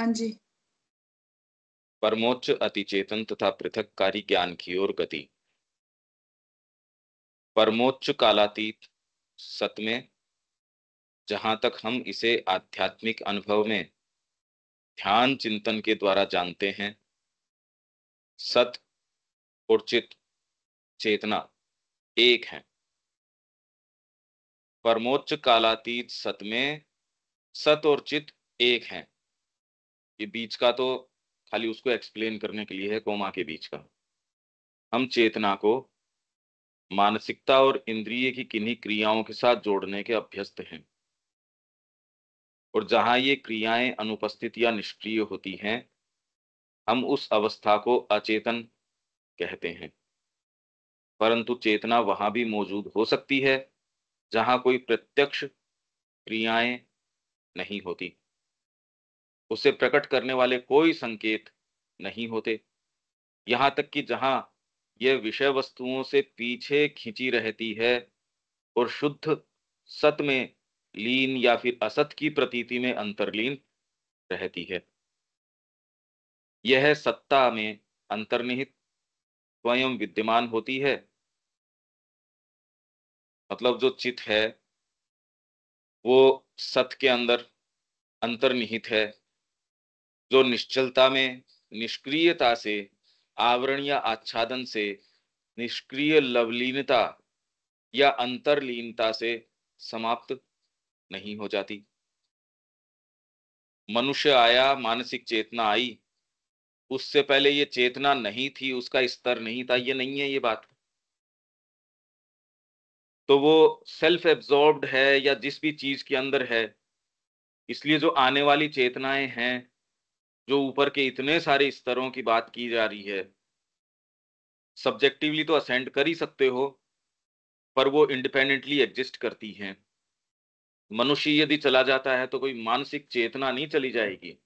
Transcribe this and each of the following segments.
हाँ जी। परमोच्च अतिचेतन तथा पृथककारी ज्ञान की ओर गति। परमोच्च कालातीत सत में, जहां तक हम इसे आध्यात्मिक अनुभव में ध्यान चिंतन के द्वारा जानते हैं, सत और चित, चेतना एक है। परमोच्च कालातीत सत में सत और चित एक हैं। ये बीच का तो खाली उसको एक्सप्लेन करने के लिए है, कोमा के बीच का। हम चेतना को मानसिकता और इंद्रिय की किन्हीं क्रियाओं के साथ जोड़ने के अभ्यस्त हैं, और जहां ये क्रियाएं अनुपस्थित या निष्क्रिय होती हैं, हम उस अवस्था को अचेतन कहते हैं। परंतु चेतना वहां भी मौजूद हो सकती है जहां कोई प्रत्यक्ष क्रियाएं नहीं होती, उसे प्रकट करने वाले कोई संकेत नहीं होते, यहां तक कि जहां यह विषय वस्तुओं से पीछे खींची रहती है और शुद्ध सत में लीन या फिर असत की प्रतीति में अंतर्लीन रहती है। यह सत्ता में अंतर्निहित स्वयं विद्यमान होती है। मतलब जो चित है वो सत के अंदर अंतर्निहित है, जो निश्चलता में, निष्क्रियता से, आवरण या आच्छादन से, निष्क्रिय लवलीनता या अंतर्लीनता से समाप्त नहीं हो जाती। मनुष्य आया, मानसिक चेतना आई, उससे पहले ये चेतना नहीं थी, उसका स्तर नहीं था, ये नहीं है ये बात। तो वो सेल्फ एब्जॉर्ब्ड है या जिस भी चीज के अंदर है, इसलिए जो आने वाली चेतनाएं हैं, जो ऊपर के इतने सारे स्तरों की बात की जा रही है, सब्जेक्टिवली तो असेंड कर ही सकते हो, पर वो इंडिपेंडेंटली एग्जिस्ट करती हैं। मनुष्य यदि चला जाता है तो कोई मानसिक चेतना नहीं चली जाएगी।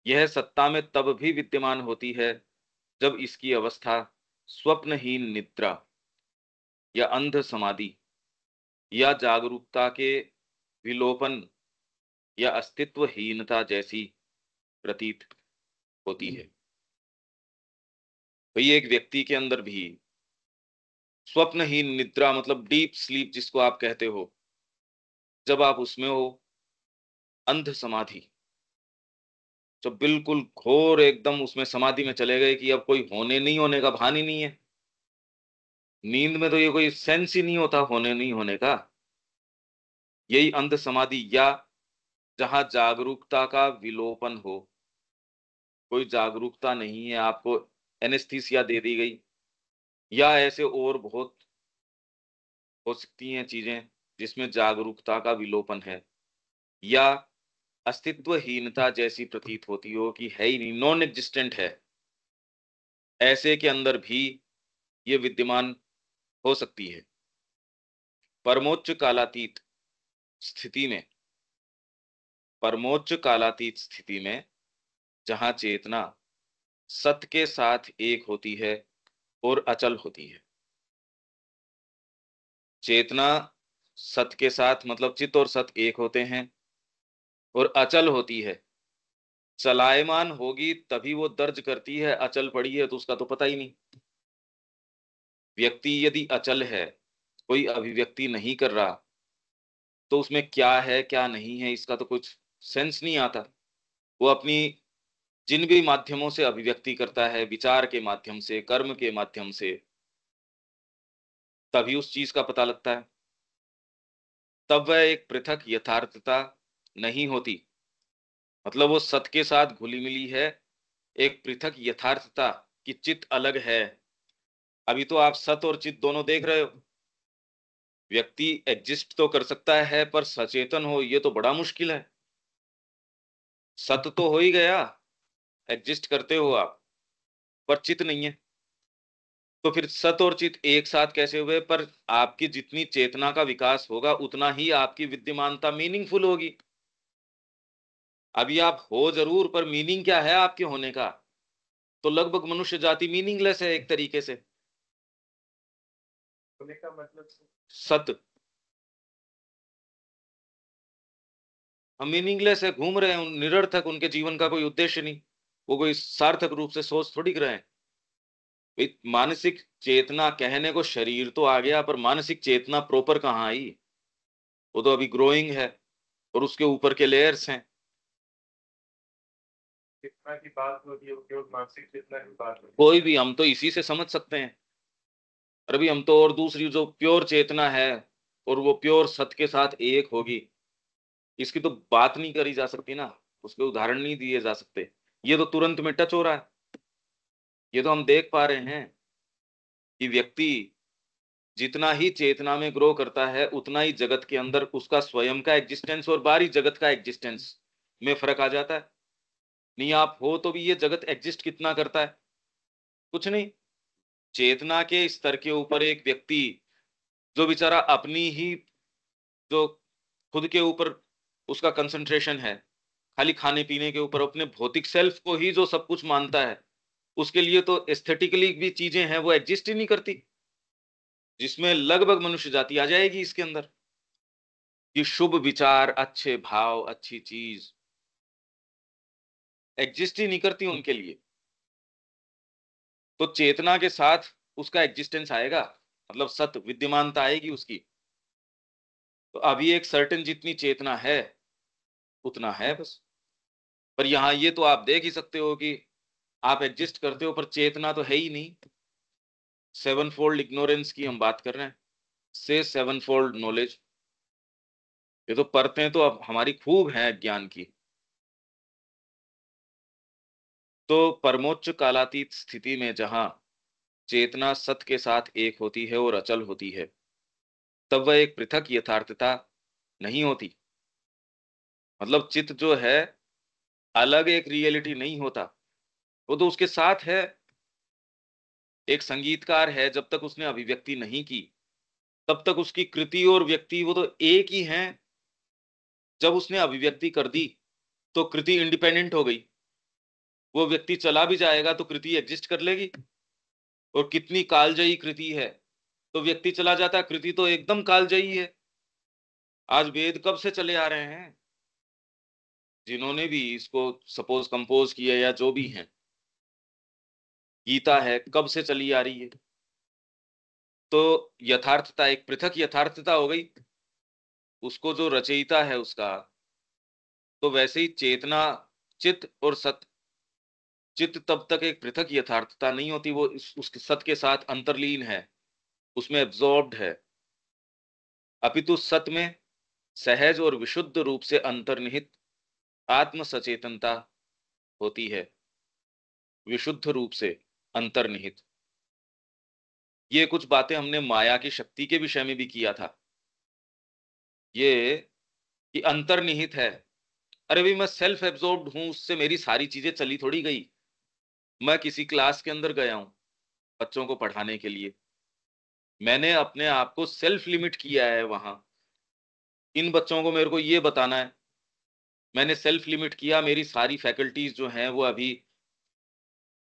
यह सत्ता में तब भी विद्यमान होती है जब इसकी अवस्था स्वप्नहीन निद्रा या अंध समाधि या जागरूकता के विलोपन या अस्तित्वहीनता जैसी प्रतीत होती है। वही एक व्यक्ति के अंदर भी स्वप्नहीन निद्रा, मतलब डीप स्लीप जिसको आप कहते हो, जब आप उसमें हो, अंध समाधि, जब बिल्कुल घोर एकदम उसमें समाधि में चले गए कि अब कोई होने नहीं होने का भान ही नहीं है। नींद में तो ये कोई सेंस ही नहीं होता होने नहीं होने का। यही अंध समाधि, या जहां जागरूकता का विलोपन हो, कोई जागरूकता नहीं है, आपको एनेस्थीसिया दे दी गई, या ऐसे और बहुत हो सकती हैं चीजें जिसमें जागरूकता का विलोपन है, या अस्तित्वहीनता जैसी प्रतीत होती हो कि है ही नहीं, नॉन एग्जिस्टेंट है, ऐसे के अंदर भी ये विद्यमान हो सकती है। परमोच्च कालातीत स्थिति में, परमोच्च कालातीत स्थिति में जहां चेतना सत के साथ एक होती है और अचल होती है। चेतना सत के साथ, मतलब चित और सत एक होते हैं और अचल होती है। चलायमान होगी तभी वो दर्ज करती है, अचल पड़ी है तो उसका तो पता ही नहीं। व्यक्ति यदि अचल है, कोई अभिव्यक्ति नहीं कर रहा, तो उसमें क्या है क्या नहीं है इसका तो कुछ सेंस नहीं आता। वो अपनी जिन भी माध्यमों से अभिव्यक्ति करता है, विचार के माध्यम से, कर्म के माध्यम से, तभी उस चीज का पता लगता है। तब वह एक पृथक यथार्थता नहीं होती। मतलब वो सत के साथ घुली मिली है, एक पृथक यथार्थता कि चित अलग है। अभी तो आप सत और चित दोनों देख रहे हो। व्यक्ति एग्जिस्ट तो कर सकता है पर सचेतन हो ये तो बड़ा मुश्किल है। सत तो हो ही गया, एग्जिस्ट करते हो आप, पर चित नहीं है। तो फिर सत और चित एक साथ कैसे हुए? पर आपकी जितनी चेतना का विकास होगा उतना ही आपकी विद्यमानता मीनिंगफुल होगी। अभी आप हो जरूर, पर मीनिंग क्या है आपके होने का? तो लगभग मनुष्य जाति मीनिंगलेस है एक तरीके से। होने का मतलब सत हम मीनिंगलेस है, घूम रहे हैं, निरर्थक, उनके जीवन का कोई उद्देश्य नहीं। वो कोई सार्थक रूप से सोच थोड़ी रहे हैं। मानसिक चेतना कहने को शरीर तो आ गया, पर मानसिक चेतना प्रॉपर कहाँ आई? वो तो अभी ग्रोइंग है, और उसके ऊपर के लेयर्स हैं। चेतना की बात होती है, केवल मानसिक चेतना की बात होती कोई भी, हम तो इसी से समझ सकते हैं। और अभी हम तो, और दूसरी जो प्योर चेतना है, और वो प्योर सत्य के साथ एक होगी, इसकी तो बात नहीं करी जा सकती ना। उसके उदाहरण नहीं दिए जा सकते। ये तो तुरंत में टच हो रहा है। ये तो हम देख पा रहे हैं कि व्यक्ति जितना ही चेतना में ग्रो करता है, उतना ही जगत के अंदर उसका स्वयं का एग्जिस्टेंस और बाहरी जगत का एग्जिस्टेंस में फर्क आ जाता है। नहीं आप हो तो भी ये जगत एग्जिस्ट कितना करता है? कुछ नहीं। चेतना के स्तर के ऊपर एक व्यक्ति, जो बेचारा अपनी ही, जो खुद के ऊपर उसका कंसंट्रेशन है, खाली खाने पीने के ऊपर, अपने भौतिक सेल्फ को ही जो सब कुछ मानता है, उसके लिए तो एस्थेटिकली भी चीजें हैं वो एग्जिस्ट ही नहीं करती, जिसमें लगभग मनुष्य जाति आ जाएगी इसके अंदर। कि शुभ विचार, अच्छे भाव, अच्छी चीज एग्जिस्ट ही नहीं करती उनके लिए। तो चेतना के साथ उसका एग्जिस्टेंस आएगा, मतलब सत विद्यमानता आएगी उसकी। तो अभी एक सर्टेन जितनी चेतना है, उतना है बस। पर यहां ये तो आप देख ही सकते हो कि आप एग्जिस्ट करते हो, पर चेतना तो है ही नहीं। सेवन फोल्ड इग्नोरेंस की हम बात कर रहे हैं, से सेवन फोल्ड नॉलेज। ये तो परतें तो अब हमारी खूब हैं ज्ञान की। तो परमोच्च कालातीत स्थिति में जहां चेतना सत के साथ एक होती है और अचल होती है, तब वह एक पृथक यथार्थता नहीं होती। मतलब चित्त जो है, अलग एक रियलिटी नहीं होता, वो तो उसके साथ है। एक संगीतकार है, जब तक उसने अभिव्यक्ति नहीं की, तब तक उसकी कृति और व्यक्ति वो तो एक ही हैं। जब उसने अभिव्यक्ति कर दी, तो कृति इंडिपेंडेंट हो गई। वो व्यक्ति चला भी जाएगा तो कृति एग्जिस्ट कर लेगी। और कितनी कालजयी कृति है, तो व्यक्ति चला जाता है, कृति तो एकदम कालजयी है। आज वेद कब से चले आ रहे हैं, जिन्होंने भी इसको सपोज कंपोज किया या जो भी हैं, गीता है कब से चली आ रही है। तो यथार्थता एक पृथक यथार्थता हो गई, उसको जो रचयिता है उसका। तो वैसे ही चेतना, चित्त और सत, चित्त तब तक एक पृथक यथार्थता नहीं होती, वो उसके सत के साथ अंतर्लीन है, उसमें एब्जॉर्ब्ड है। अपितु सत में सहज और विशुद्ध रूप से अंतर्निहित आत्म सचेतनता होती है, विशुद्ध रूप से अंतर्निहित। ये कुछ बातें हमने माया की शक्ति के विषय में भी किया था। ये कि अंतर्निहित है। अरे भाई मैं सेल्फ एब्जॉर्ब्ड हूं, उससे मेरी सारी चीजें चली थोड़ी गई। मैं किसी क्लास के अंदर गया हूं बच्चों को पढ़ाने के लिए, मैंने अपने आप को सेल्फ लिमिट किया है वहां। इन बच्चों को मेरे को ये बताना है, मैंने सेल्फ लिमिट किया, मेरी सारी फैकल्टीज जो हैं वो अभी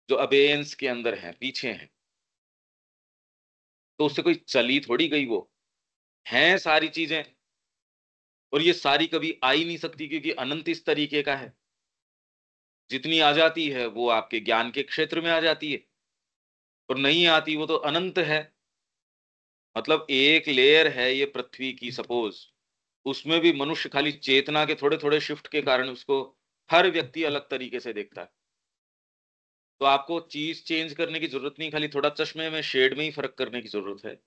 जो अबेयंस के अंदर हैं, पीछे हैं। तो उससे कोई चली थोड़ी गई, वो हैं सारी चीजें। और ये सारी कभी आ ही नहीं सकती, क्योंकि अनंत इस तरीके का है। जितनी आ जाती है वो आपके ज्ञान के क्षेत्र में आ जाती है, और नहीं आती वो तो अनंत है। मतलब एक लेयर है ये पृथ्वी की सपोज, उसमें भी मनुष्य खाली चेतना के थोड़े थोड़े शिफ्ट के कारण उसको हर व्यक्ति अलग तरीके से देखता है। तो आपको चीज चेंज करने की जरूरत नहीं, खाली थोड़ा चश्मे में शेड में ही फर्क करने की जरूरत है।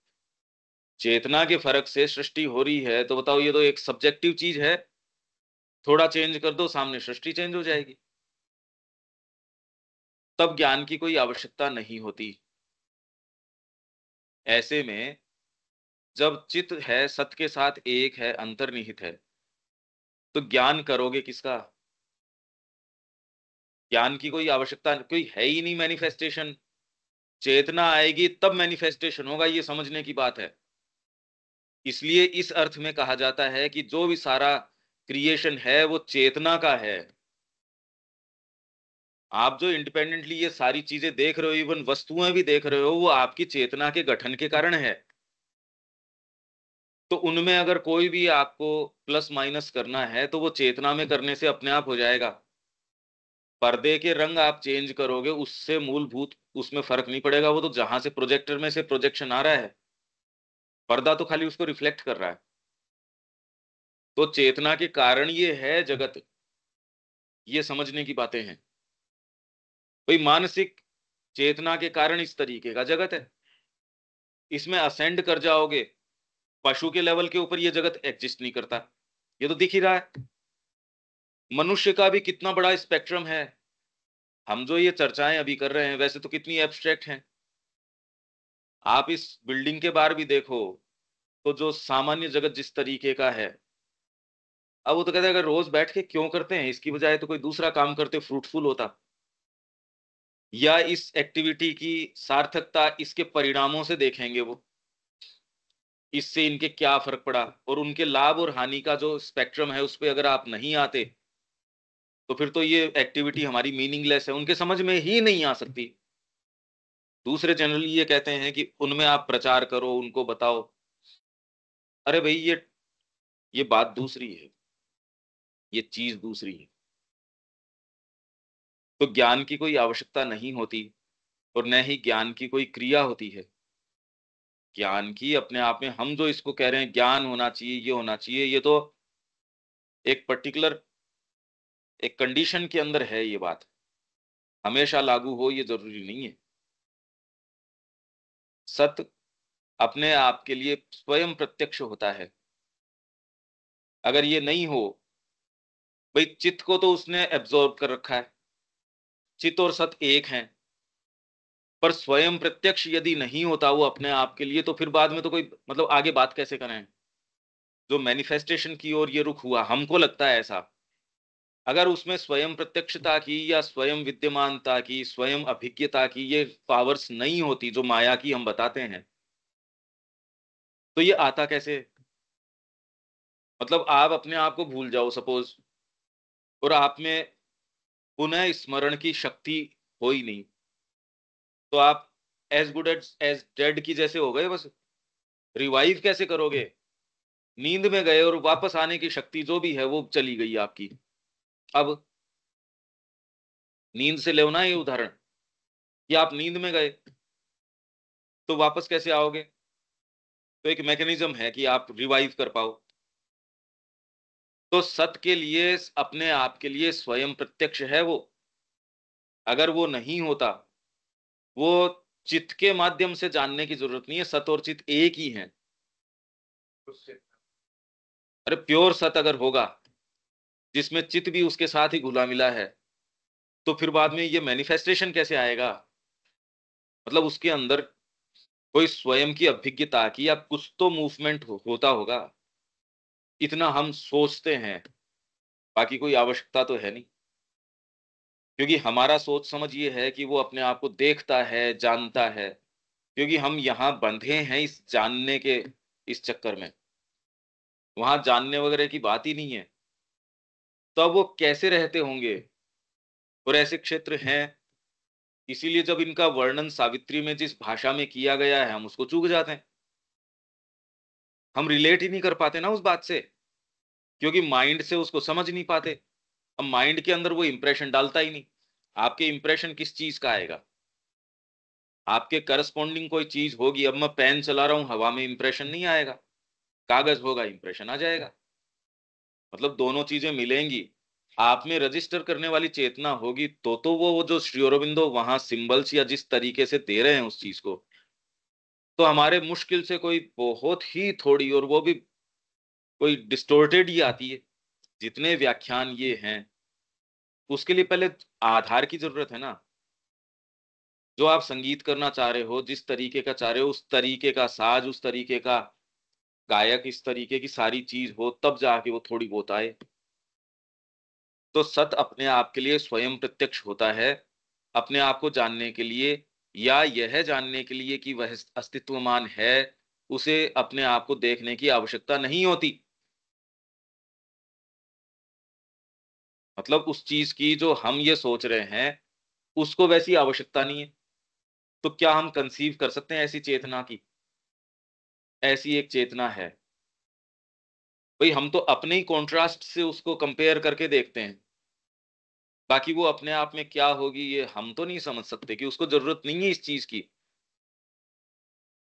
चेतना के फर्क से सृष्टि हो रही है, तो बताओ ये तो एक सब्जेक्टिव चीज है। थोड़ा चेंज कर दो, सामने सृष्टि चेंज हो जाएगी। तब ज्ञान की कोई आवश्यकता नहीं होती। ऐसे में जब चित्त है, सत के साथ एक है, अंतर्निहित है, तो ज्ञान करोगे किसका? ज्ञान की कोई आवश्यकता कोई है ही नहीं। मैनिफेस्टेशन, चेतना आएगी तब मैनिफेस्टेशन होगा, ये समझने की बात है। इसलिए इस अर्थ में कहा जाता है कि जो भी सारा क्रिएशन है वो चेतना का है। आप जो इंडिपेंडेंटली ये सारी चीजें देख रहे हो, इवन वस्तुएं भी देख रहे हो, वो आपकी चेतना के गठन के कारण है। तो उनमें अगर कोई भी आपको प्लस माइनस करना है तो वो चेतना में करने से अपने आप हो जाएगा। पर्दे के रंग आप चेंज करोगे उससे मूलभूत उसमें फर्क नहीं पड़ेगा, वो तो जहां से प्रोजेक्टर में से प्रोजेक्शन आ रहा है, पर्दा तो खाली उसको रिफ्लेक्ट कर रहा है। तो चेतना के कारण ये है जगत, ये समझने की बातें हैं। भाई मानसिक चेतना के कारण इस तरीके का जगत है, इसमें असेंड कर जाओगे पशु के लेवल के ऊपर, ये जगत एग्जिस्ट नहीं करता। ये तो दिख ही रहा है। मनुष्य का भी कितना बड़ा स्पेक्ट्रम है। हम जो ये चर्चाएं अभी कर रहे हैं वैसे तो कितनी एब्स्ट्रैक्ट हैं। आप इस बिल्डिंग के बाहर भी देखो तो जो सामान्य जगत जिस तरीके का है, अब वो तो कहते हैं अगर रोज बैठ के क्यों करते हैं, इसकी बजाय तो कोई दूसरा काम करते फ्रूटफुल होता। या इस एक्टिविटी की सार्थकता इसके परिणामों से देखेंगे वो, इससे इनके क्या फर्क पड़ा, और उनके लाभ और हानि का जो स्पेक्ट्रम है उस पर अगर आप नहीं आते तो फिर तो ये एक्टिविटी हमारी मीनिंगलेस है, उनके समझ में ही नहीं आ सकती। दूसरे जनरली ये कहते हैं कि उनमें आप प्रचार करो, उनको बताओ। अरे भाई ये बात दूसरी है, ये चीज दूसरी है। तो ज्ञान की कोई आवश्यकता नहीं होती और न ही ज्ञान की कोई क्रिया होती है। ज्ञान की अपने आप में हम जो इसको कह रहे हैं ज्ञान होना चाहिए, ये होना चाहिए, ये तो एक पर्टिकुलर एक कंडीशन के अंदर है। ये बात हमेशा लागू हो ये जरूरी नहीं है। सत्य अपने आप के लिए स्वयं प्रत्यक्ष होता है। अगर ये नहीं हो, भाई चित्त को तो उसने एब्जॉर्ब कर रखा है, चित्त और सत्य एक हैं, पर स्वयं प्रत्यक्ष यदि नहीं होता वो अपने आप के लिए, तो फिर बाद में तो कोई मतलब आगे बात कैसे करें। जो मैनिफेस्टेशन की ओर ये रुख हुआ, हमको लगता है ऐसा, अगर उसमें स्वयं प्रत्यक्षता की या स्वयं विद्यमानता की स्वयं अभिज्ञता की ये पावर्स नहीं होती जो माया की हम बताते हैं, तो ये आता कैसे। मतलब आप अपने आप को भूल जाओ सपोज, और आप में पुनः स्मरण की शक्ति हो ही नहीं, तो आप एज गुड एज डेड की जैसे हो गए बस। रिवाइव कैसे करोगे। नींद में गए और वापस आने की शक्ति जो भी है वो चली गई आपकी। अब नींद से लेना ये उदाहरण कि आप नींद में गए तो वापस कैसे आओगे। तो एक मैकेनिज्म है कि आप रिवाइव कर पाओ। तो सत्य के लिए अपने आप के लिए स्वयं प्रत्यक्ष है वो। अगर वो नहीं होता, वो चित्त के माध्यम से जानने की जरूरत नहीं है, सत्य और चित्त एक ही है। उससे अरे प्योर सत्य अगर होगा जिसमें चित्त भी उसके साथ ही घुला मिला है, तो फिर बाद में ये मैनिफेस्टेशन कैसे आएगा। मतलब उसके अंदर कोई स्वयं की अभिज्ञता की या कुछ तो मूवमेंट होता होगा। इतना हम सोचते हैं, बाकी कोई आवश्यकता तो है नहीं। क्योंकि हमारा सोच समझ ये है कि वो अपने आप को देखता है, जानता है। क्योंकि हम यहाँ बंधे हैं इस जानने के इस चक्कर में, वहां जानने वगैरह की बात ही नहीं है। तो अब वो कैसे रहते होंगे। और ऐसे क्षेत्र हैं, इसीलिए जब इनका वर्णन सावित्री में जिस भाषा में किया गया है हम उसको चूक जाते हैं। हम रिलेट ही नहीं कर पाते ना उस बात से, क्योंकि माइंड से उसको समझ नहीं पाते। अब माइंड के अंदर वो इंप्रेशन डालता ही नहीं। आपके इंप्रेशन किस चीज का आएगा। आपके करस्पॉन्डिंग कोई चीज होगी। अब मैं पेन चला रहा हूं, हवा में इंप्रेशन नहीं आएगा, कागज होगा इंप्रेशन आ जाएगा। मतलब दोनों चीजें मिलेंगी। आप में रजिस्टर करने वाली चेतना होगी तो वो जो श्री अरबिंदो वहां सिंबल्स या जिस तरीके से दे रहे हैं उस चीज को, तो हमारे मुश्किल से कोई बहुत ही थोड़ी, और वो भी कोई डिस्टोर्टेड ही आती है। जितने व्याख्यान ये हैं उसके लिए पहले आधार की जरूरत है ना। जो आप संगीत करना चाह रहे हो, जिस तरीके का चाह रहे हो, उस तरीके का साज, उस तरीके का गायक, इस तरीके की सारी चीज हो, तब जाके वो थोड़ी बहुत आए। तो सत अपने आप के लिए स्वयं प्रत्यक्ष होता है, अपने आप को जानने के लिए या यह जानने के लिए कि वह अस्तित्वमान है। उसे अपने आप को देखने की आवश्यकता नहीं होती। मतलब उस चीज की जो हम ये सोच रहे हैं उसको वैसी आवश्यकता नहीं है। तो क्या हम कंसीव कर सकते हैं ऐसी चेतना की। ऐसी एक चेतना है भाई हम तो अपने ही कॉन्ट्रास्ट से उसको कंपेयर करके देखते हैं, बाकी वो अपने आप में क्या होगी ये हम तो नहीं समझ सकते कि उसको जरूरत नहीं है इस चीज की।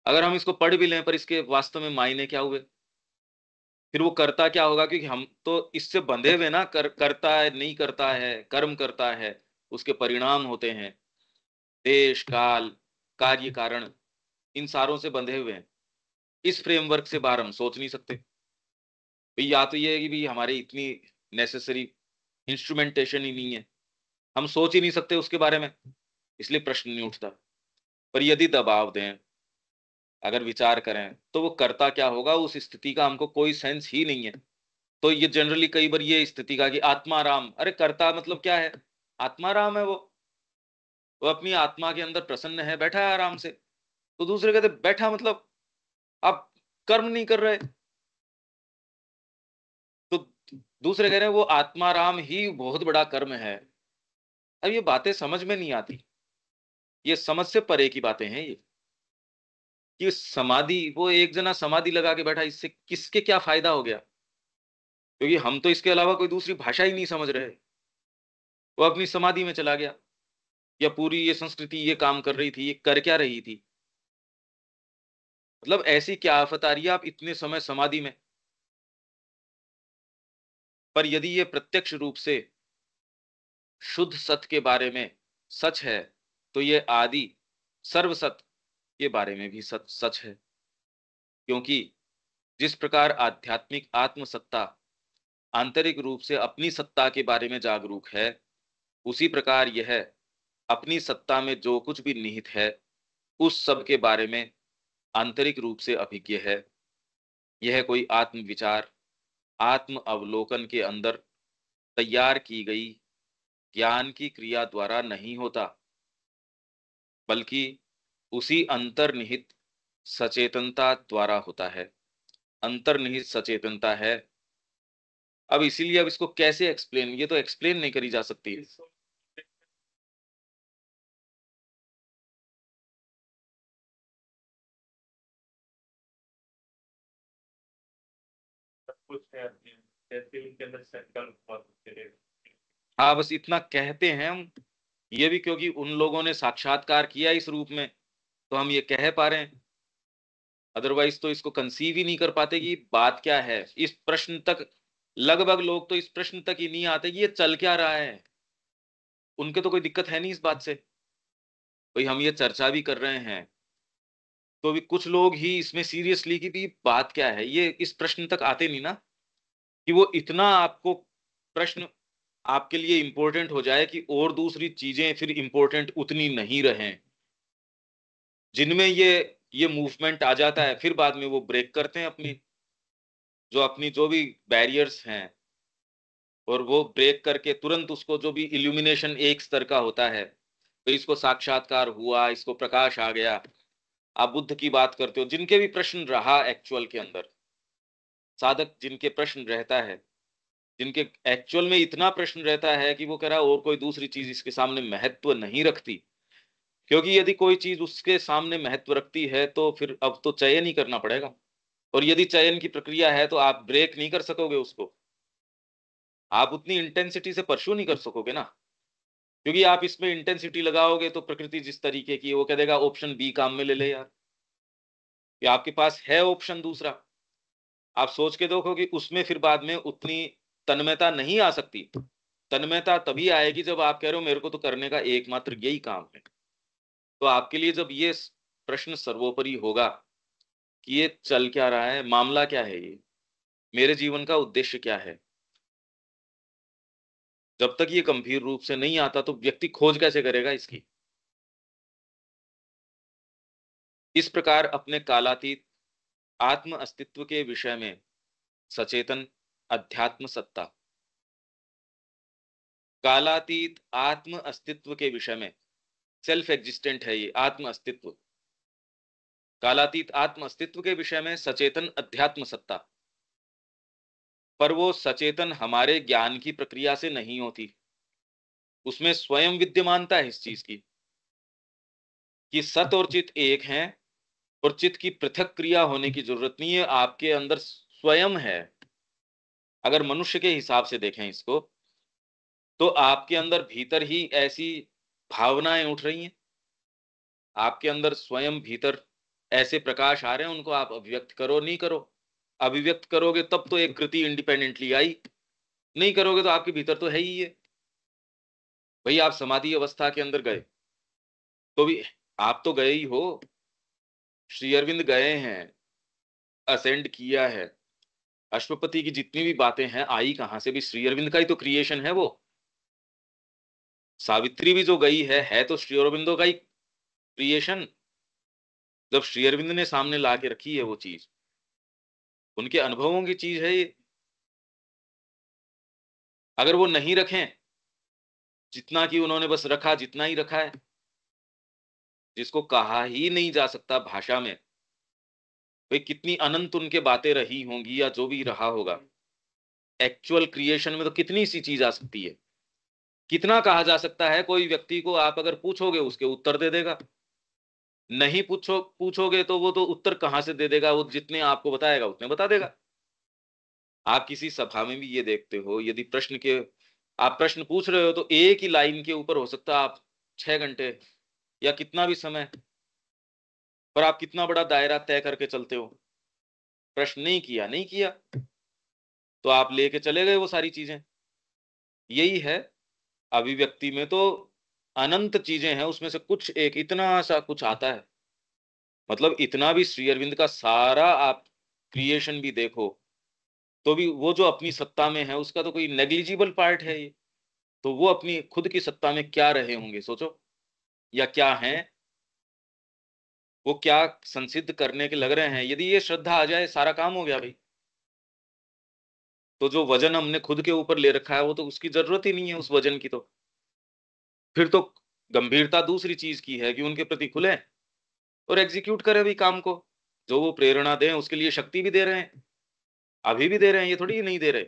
अगर हम इसको पढ़ भी लें पर इसके वास्तव में मायने क्या हुए, फिर वो करता क्या होगा, क्योंकि हम तो इससे बंधे हुए ना, करता है नहीं करता है, कर्म करता है, उसके परिणाम होते हैं, देश काल कार्य कारण, इन सारों से बंधे हुए हैं। इस फ्रेमवर्क से बाहर हम सोच नहीं सकते। भाई या तो ये है कि भाई हमारी इतनी नेसेसरी इंस्ट्रूमेंटेशन ही नहीं है, हम सोच ही नहीं सकते उसके बारे में, इसलिए प्रश्न नहीं उठता। पर यदि दबाव दें, अगर विचार करें, तो वो करता क्या होगा उस स्थिति का हमको कोई सेंस ही नहीं है। तो ये जनरली कई बार ये स्थिति का कि आत्माराम, अरे करता मतलब क्या है, आत्माराम है वो अपनी आत्मा के अंदर प्रसन्न है, बैठा है आराम से। तो दूसरे कहते बैठा मतलब आप कर्म नहीं कर रहे। तो दूसरे कह रहे हैं वो आत्माराम ही बहुत बड़ा कर्म है। अब ये बातें समझ में नहीं आती, ये समझ से परे की बातें हैं ये। कि समाधि, वो एक जना समाधि लगा के बैठा, इससे किसके क्या फायदा हो गया, क्योंकि हम तो इसके अलावा कोई दूसरी भाषा ही नहीं समझ रहे। वो अपनी समाधि में चला गया, या पूरी ये संस्कृति ये काम कर रही थी, ये कर क्या रही थी, मतलब ऐसी क्या आफत आ रही है आप इतने समय समाधि में। पर यदि ये प्रत्यक्ष रूप से शुद्ध सत्य के बारे में सच है, तो ये आदि सर्व सत्य के बारे में भी सच सच है। क्योंकि जिस प्रकार आध्यात्मिक आत्मसत्ता आंतरिक रूप से अपनी सत्ता के बारे में जागरूक है, उसी प्रकार यह अपनी सत्ता में जो कुछ भी निहित है उस सब के बारे में आंतरिक रूप से अभिज्ञ है। यह कोई आत्म विचार, आत्म अवलोकन के अंदर तैयार की गई ज्ञान की क्रिया द्वारा नहीं होता, बल्कि उसी अंतर्निहित सचेतनता द्वारा होता है। अंतर्निहित सचेतनता है। अब इसीलिए अब इसको कैसे एक्सप्लेन, ये तो एक्सप्लेन नहीं करी जा सकती। सब कुछ है अपने, जैसे उनके अंदर संकल्प बहुत होते हैं। हाँ बस इतना कहते हैं हम, ये भी क्योंकि उन लोगों ने साक्षात्कार किया इस रूप में, तो हम ये कह पा रहे हैं। अदरवाइज तो इसको कंसीव ही नहीं कर पाते कि बात क्या है, इस प्रश्न तक लगभग लोग तो इस प्रश्न तक ही नहीं आते कि ये चल क्या रहा है। उनके तो कोई दिक्कत है नहीं इस बात से। भाई हम ये चर्चा भी कर रहे हैं, तो भी कुछ लोग ही इसमें सीरियसली कि भी बात क्या है, ये इस प्रश्न तक आते नहीं ना, कि वो इतना आपको प्रश्न आपके लिए इंपॉर्टेंट हो जाए कि और दूसरी चीजें फिर इंपॉर्टेंट उतनी नहीं रहें। जिनमें ये मूवमेंट आ जाता है, फिर बाद में वो ब्रेक करते हैं अपनी जो भी बैरियर्स हैं, और वो ब्रेक करके तुरंत उसको जो भी इल्यूमिनेशन एक स्तर का होता है, तो इसको साक्षात्कार हुआ, इसको प्रकाश आ गया। आप बुद्ध की बात करते हो, जिनके भी प्रश्न रहा एक्चुअल के अंदर, साधक जिनके प्रश्न रहता है, जिनके एक्चुअल में इतना प्रश्न रहता है कि वो कह रहा है और कोई दूसरी चीज इसके सामने महत्व नहीं रखती। क्योंकि यदि कोई चीज उसके सामने महत्व रखती है तो फिर अब तो चयन ही करना पड़ेगा, और यदि चयन की प्रक्रिया है तो आप ब्रेक नहीं कर सकोगे उसको, आप उतनी इंटेंसिटी से परस्यू नहीं कर सकोगे ना। क्योंकि आप इसमें इंटेंसिटी लगाओगे तो प्रकृति जिस तरीके की है, वो कह देगा ऑप्शन बी काम में ले ले यार, कि आपके पास है ऑप्शन दूसरा। आप सोच के देखो कि उसमें फिर बाद में उतनी तन्मयता नहीं आ सकती। तन्मयता तभी आएगी जब आप कह रहे हो मेरे को तो करने का एकमात्र यही काम है। तो आपके लिए जब ये प्रश्न सर्वोपरि होगा कि ये चल क्या रहा है, मामला क्या है, ये मेरे जीवन का उद्देश्य क्या है, जब तक ये गंभीर रूप से नहीं आता तो व्यक्ति खोज कैसे करेगा इसकी। इस प्रकार अपने कालातीत आत्म अस्तित्व के विषय में सचेतन अध्यात्म सत्ता, कालातीत आत्म अस्तित्व के विषय में, सेल्फ एग्जिस्टेंट है ये आत्म अस्तित्व, कालातीत आत्म अस्तित्व के विषय में सचेतन अध्यात्म सत्ता। पर वो सचेतन हमारे ज्ञान की प्रक्रिया से नहीं होती, उसमें स्वयं विद्यमानता है इस चीज की, कि सत और चित एक हैं, और चित की पृथक क्रिया होने की जरूरत नहीं है, आपके अंदर स्वयं है। अगर मनुष्य के हिसाब से देखें इसको, तो आपके अंदर भीतर ही ऐसी भावनाएं उठ रही हैं, आपके अंदर स्वयं भीतर ऐसे प्रकाश आ रहे हैं, उनको आप अभिव्यक्त करो नहीं करो। अभिव्यक्त करोगे तब तो एक कृति इंडिपेंडेंटली आई, नहीं करोगे तो आपके भीतर तो है ही ये। भाई आप समाधि अवस्था के अंदर गए तो भी आप तो गए ही हो, श्री अरविंद गए हैं, असेंड किया है। अश्वपति की जितनी भी बातें हैं आई कहां से? भी श्री अरविंद का ही तो क्रिएशन है वो। सावित्री भी जो गई है तो श्री अरविंदो का ही क्रिएशन। जब श्री अरविंद ने सामने ला के रखी है वो चीज, उनके अनुभवों की चीज है ये। अगर वो नहीं रखें, जितना कि उन्होंने बस रखा, जितना ही रखा है, जिसको कहा ही नहीं जा सकता भाषा में, भाई कितनी अनंत उनके बातें रही होंगी या जो भी रहा होगा। एक्चुअल क्रिएशन में तो कितनी सी चीज आ सकती है, कितना कहा जा सकता है। कोई व्यक्ति को आप अगर पूछोगे उसके उत्तर दे देगा, नहीं पूछोगे तो वो तो उत्तर कहां से दे देगा, वो जितने आपको बताएगा उतने बता देगा। आप किसी सभा में भी ये देखते हो, यदि आप प्रश्न पूछ रहे हो तो एक ही लाइन के ऊपर हो सकता है आप 6 घंटे या कितना भी समय, पर आप कितना बड़ा दायरा तय करके चलते हो। प्रश्न नहीं किया, नहीं किया तो आप लेके चले गए वो सारी चीजें। यही है अभिव्यक्ति में, तो अनंत चीजें हैं, उसमें से कुछ एक इतना सा कुछ आता है। मतलब इतना भी श्री अरविंद का सारा आप क्रिएशन भी देखो तो भी वो जो अपनी सत्ता में है उसका तो कोई नेग्लिजिबल पार्ट है ये। तो वो अपनी खुद की सत्ता में क्या रहे होंगे सोचो, या क्या हैं, वो क्या संसिद्ध करने के लग रहे हैं। यदि ये श्रद्धा आ जाए सारा काम हो गया भाई। तो जो वजन हमने खुद के ऊपर ले रखा है वो तो उसकी जरूरत ही नहीं है उस वजन की। तो फिर तो गंभीरता दूसरी चीज की है कि उनके प्रति खुले और एग्जीक्यूट करें भी काम को। जो वो प्रेरणा दें उसके लिए शक्ति भी दे रहे हैं, अभी भी दे रहे हैं, ये थोड़ी नहीं दे रहे।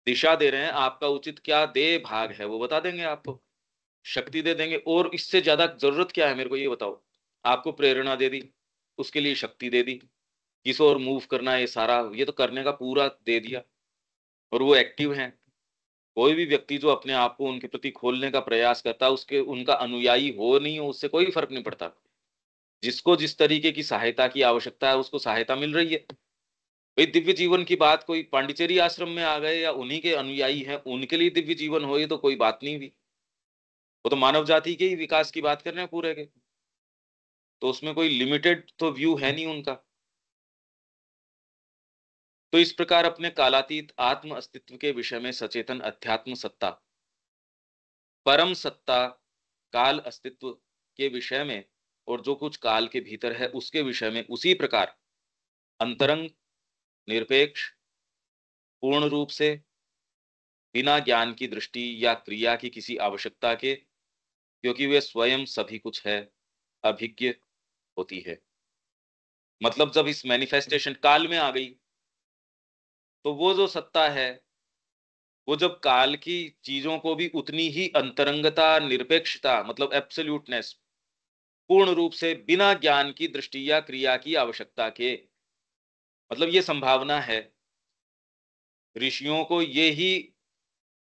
दिशा दे रहे हैं, आपका उचित क्या दे भाग है वो बता देंगे आपको, शक्ति दे देंगे। और इससे ज्यादा जरूरत क्या है मेरे को ये बताओ। आपको प्रेरणा दे दी, उसके लिए शक्ति दे दी, किस और मूव करना है ये सारा, ये तो करने का पूरा दे दिया। और वो एक्टिव हैं। कोई भी व्यक्ति जो अपने आप को उनके प्रति खोलने का प्रयास करता है, उसके उनका अनुयायी हो नहीं हो उससे कोई फर्क नहीं पड़ता। जिसको जिस तरीके की सहायता की आवश्यकता है उसको सहायता मिल रही है। भाई दिव्य जीवन की बात, कोई पांडिचेरी आश्रम में आ गए या उन्हीं के अनुयायी हैं उनके लिए दिव्य जीवन हो, ये तो कोई बात नहीं हुई। वो तो मानव जाति के ही विकास की बात कर रहे हैं पूरे के। तो उसमें कोई लिमिटेड तो व्यू है नहीं उनका। तो इस प्रकार अपने कालातीत आत्म अस्तित्व के विषय में सचेतन अध्यात्म सत्ता, परम सत्ता, काल अस्तित्व के विषय में और जो कुछ काल के भीतर है उसके विषय में उसी प्रकार अंतरंग, निरपेक्ष, पूर्ण रूप से, बिना ज्ञान की दृष्टि या क्रिया की किसी आवश्यकता के, क्योंकि वे स्वयं सभी कुछ है, अभिज्ञ होती है। मतलब जब इस मैनिफेस्टेशन काल में आ गई तो वो जो सत्ता है, वो जब काल की चीजों को भी उतनी ही अंतरंगता, निरपेक्षता मतलब एब्सोल्यूटनेस, पूर्ण रूप से बिना ज्ञान की दृष्टि या क्रिया की आवश्यकता के, मतलब ये संभावना है। ऋषियों को ये ही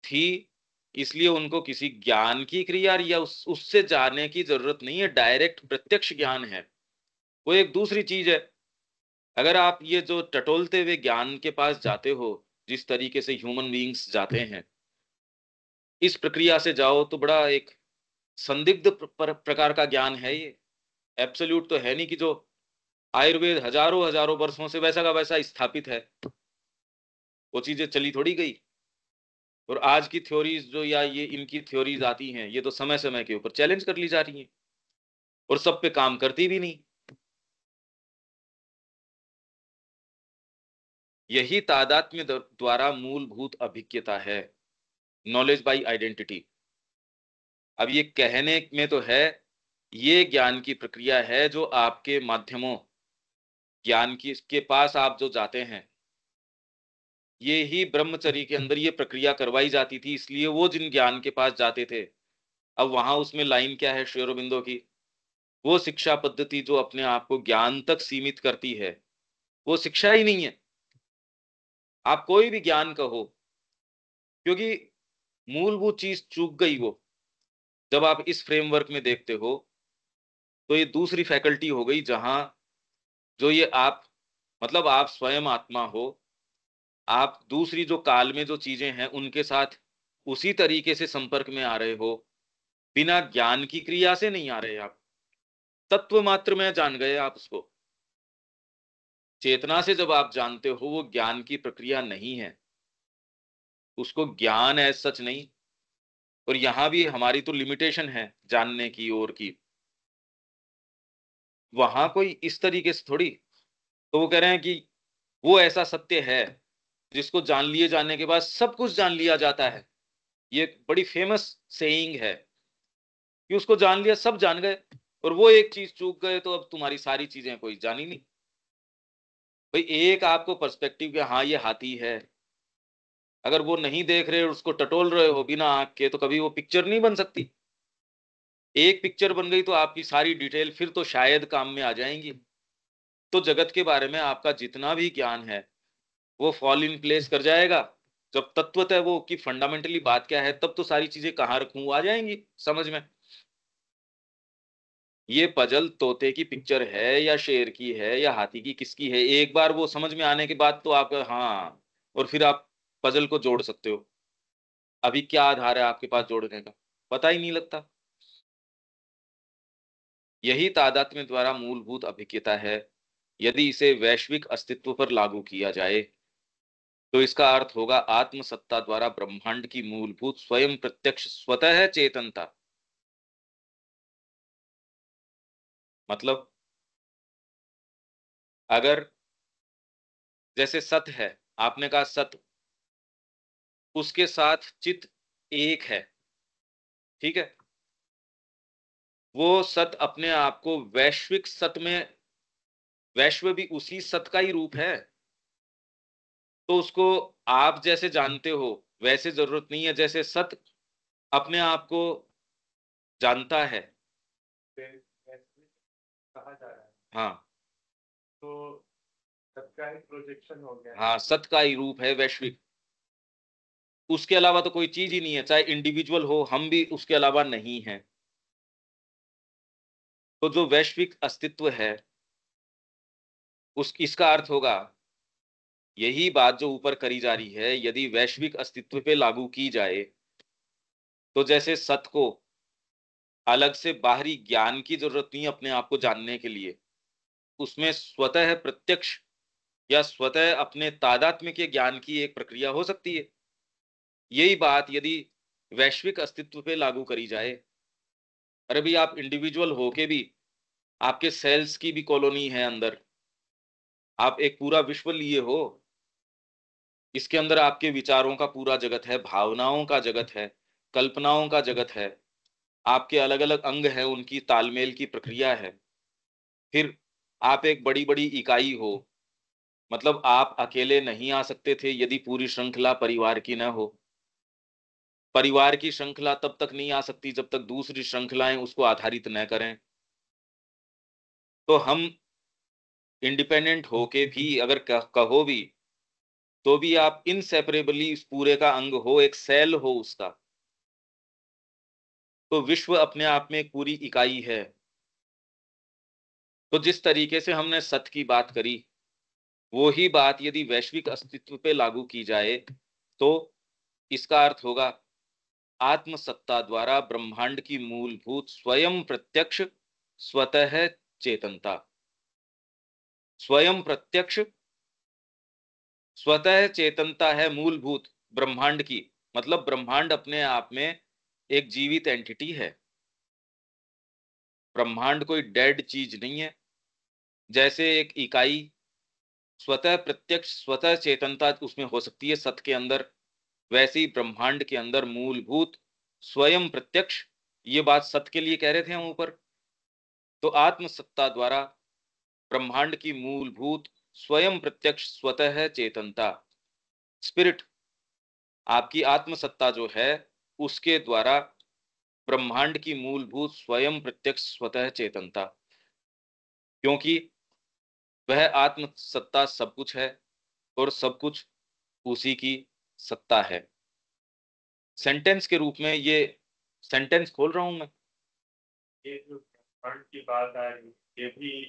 थी, इसलिए उनको किसी ज्ञान की क्रिया या उससे जानने की जरूरत नहीं है, डायरेक्ट प्रत्यक्ष ज्ञान है। वो एक दूसरी चीज है। अगर आप ये जो टटोलते हुए ज्ञान के पास जाते हो, जिस तरीके से ह्यूमन बीइंग्स जाते हैं, इस प्रक्रिया से जाओ तो बड़ा एक संदिग्ध प्रकार का ज्ञान है ये। एब्सोल्यूट तो है नहीं कि जो आयुर्वेद हजारों हजारों वर्षों से वैसा का वैसा स्थापित है, वो चीजें चली थोड़ी गई। और आज की थ्योरीज जो या ये इनकी थ्योरीज आती हैं, ये तो समय समय के ऊपर चैलेंज कर ली जा रही हैं और सब पे काम करती भी नहीं। यही तादात्म्य द्वारा मूलभूत अभिज्ञता है, नॉलेज बाय आइडेंटिटी। अब ये कहने में तो है, ये ज्ञान की प्रक्रिया है जो आपके माध्यमों, ज्ञान की के पास आप जो जाते हैं, ये ही ब्रह्मचर्य के अंदर ये प्रक्रिया करवाई जाती थी। इसलिए वो जिन ज्ञान के पास जाते थे, अब वहां उसमें लाइन क्या है श्री अरबिंदो की, वो शिक्षा पद्धति जो अपने आप को ज्ञान तक सीमित करती है, वो शिक्षा ही नहीं है। आप कोई भी ज्ञान कहो, क्योंकि मूलभूत चीज चूक गई वो। जब आप इस फ्रेमवर्क में देखते हो, तो ये दूसरी फैकल्टी हो गई जहां जो ये आप, मतलब आप स्वयं आत्मा हो, आप दूसरी जो काल में जो चीजें हैं उनके साथ उसी तरीके से संपर्क में आ रहे हो, बिना ज्ञान की क्रिया से नहीं आ रहे आप, तत्व मात्र में जान गए आप उसको। चेतना से जब आप जानते हो, वो ज्ञान की प्रक्रिया नहीं है, उसको ज्ञान है सच नहीं। और यहां भी हमारी तो लिमिटेशन है जानने की ओर की, वहां कोई इस तरीके से थोड़ी। तो वो कह रहे हैं कि वो ऐसा सत्य है जिसको जान लिए जाने के बाद सब कुछ जान लिया जाता है। ये एक बड़ी फेमस सेइंग है कि उसको जान लिया, सब जान गए, और वो एक चीज चूक गए तो अब तुम्हारी सारी चीजें कोई जानी नहीं। भाई एक आपको पर्सपेक्टिव के, हाँ ये हाथी है, अगर वो नहीं देख रहे और उसको टटोल रहे हो बिना आंख के, तो कभी वो पिक्चर नहीं बन सकती। एक पिक्चर बन गई तो आपकी सारी डिटेल फिर तो शायद काम में आ जाएंगी। तो जगत के बारे में आपका जितना भी ज्ञान है वो फॉल इन प्लेस कर जाएगा। जब तत्वतः वो की फंडामेंटली बात क्या है, तब तो सारी चीजें कहाँ रखूं आ जाएंगी समझ में। ये पजल तोते की पिक्चर है या शेर की है या हाथी की, किसकी है, एक बार वो समझ में आने के बाद तो आप, हाँ, और फिर आप पजल को जोड़ सकते हो। अभी क्या आधार है आपके पास जोड़ने का, पता ही नहीं लगता। यही तादात्म्य द्वारा मूलभूत अभिज्ञता है। यदि इसे वैश्विक अस्तित्व पर लागू किया जाए, तो इसका अर्थ होगा आत्म सत्ता द्वारा ब्रह्मांड की मूलभूत स्वयं प्रत्यक्ष स्वतः चेतनता। मतलब अगर जैसे सत है, आपने कहा सत, उसके साथ चित एक है, ठीक है, वो सत अपने आप को वैश्विक सत में, वैश्व भी उसी सत का ही रूप है, तो उसको आप जैसे जानते हो वैसे जरूरत नहीं है जैसे सत अपने आप को जानता है। फिर ऐसे कहा जा रहा है, हाँ, तो सबका एक प्रोजेक्शन हो गया है। हाँ, सत का ही रूप है वैश्विक, उसके अलावा तो कोई चीज ही नहीं है, चाहे इंडिविजुअल हो, हम भी उसके अलावा नहीं है। तो जो वैश्विक अस्तित्व है, उस इसका अर्थ होगा, यही बात जो ऊपर करी जा रही है यदि वैश्विक अस्तित्व पे लागू की जाए, तो जैसे सत को अलग से बाहरी ज्ञान की जरूरत नहीं अपने आप को जानने के लिए, उसमें स्वतः प्रत्यक्ष या स्वतः अपने तादात्म्य के ज्ञान की एक प्रक्रिया हो सकती है। यही बात यदि वैश्विक अस्तित्व पे लागू करी जाए, अरे भाई आप इंडिविजुअल होके भी, आपके सेल्स की भी कॉलोनी है अंदर, आप एक पूरा विश्व लिए हो, इसके अंदर आपके विचारों का पूरा जगत है, भावनाओं का जगत है, कल्पनाओं का जगत है, आपके अलग अलग अंग हैं, उनकी तालमेल की प्रक्रिया है। फिर आप एक बड़ी बड़ी इकाई हो, मतलब आप अकेले नहीं आ सकते थे यदि पूरी श्रृंखला परिवार की न हो। परिवार की श्रृंखला तब तक नहीं आ सकती जब तक दूसरी श्रृंखलाएं उसको आधारित न करें। तो हम इंडिपेंडेंट होके भी अगर कहो भी, तो भी आप इनसेपरेबली इस पूरे का अंग हो, एक सेल हो उसका। तो विश्व अपने आप में एक पूरी इकाई है। तो जिस तरीके से हमने सत की बात करी, वो ही बात यदि वैश्विक अस्तित्व पे लागू की जाए, तो इसका अर्थ होगा आत्म सत्ता द्वारा ब्रह्मांड की मूलभूत स्वयं प्रत्यक्ष स्वतः चेतनता। स्वयं प्रत्यक्ष स्वतः चेतनता है मूलभूत ब्रह्मांड की, मतलब ब्रह्मांड अपने आप में एक जीवित एंटिटी है। ब्रह्मांड कोई डेड चीज नहीं है। जैसे एक इकाई स्वतः प्रत्यक्ष स्वतः चेतनता उसमें हो सकती है सत के अंदर, वैसे ही ब्रह्मांड के अंदर मूलभूत स्वयं प्रत्यक्ष, ये बात सत के लिए कह रहे थे हम ऊपर। तो आत्म सत्ता द्वारा ब्रह्मांड की मूलभूत स्वयं प्रत्यक्ष स्वतः चेतनता, स्पिरिट, आपकी आत्म सत्ता जो है, उसके द्वारा ब्रह्मांड की मूलभूत स्वयं प्रत्यक्ष स्वतः चेतनता, क्योंकि वह आत्म सत्ता सब कुछ है और सब कुछ उसी की सत्ता है। सेंटेंस के रूप में ये सेंटेंस खोल रहा हूं मैं। ये जो ब्रह्मांड की बात आ रही है, ये भी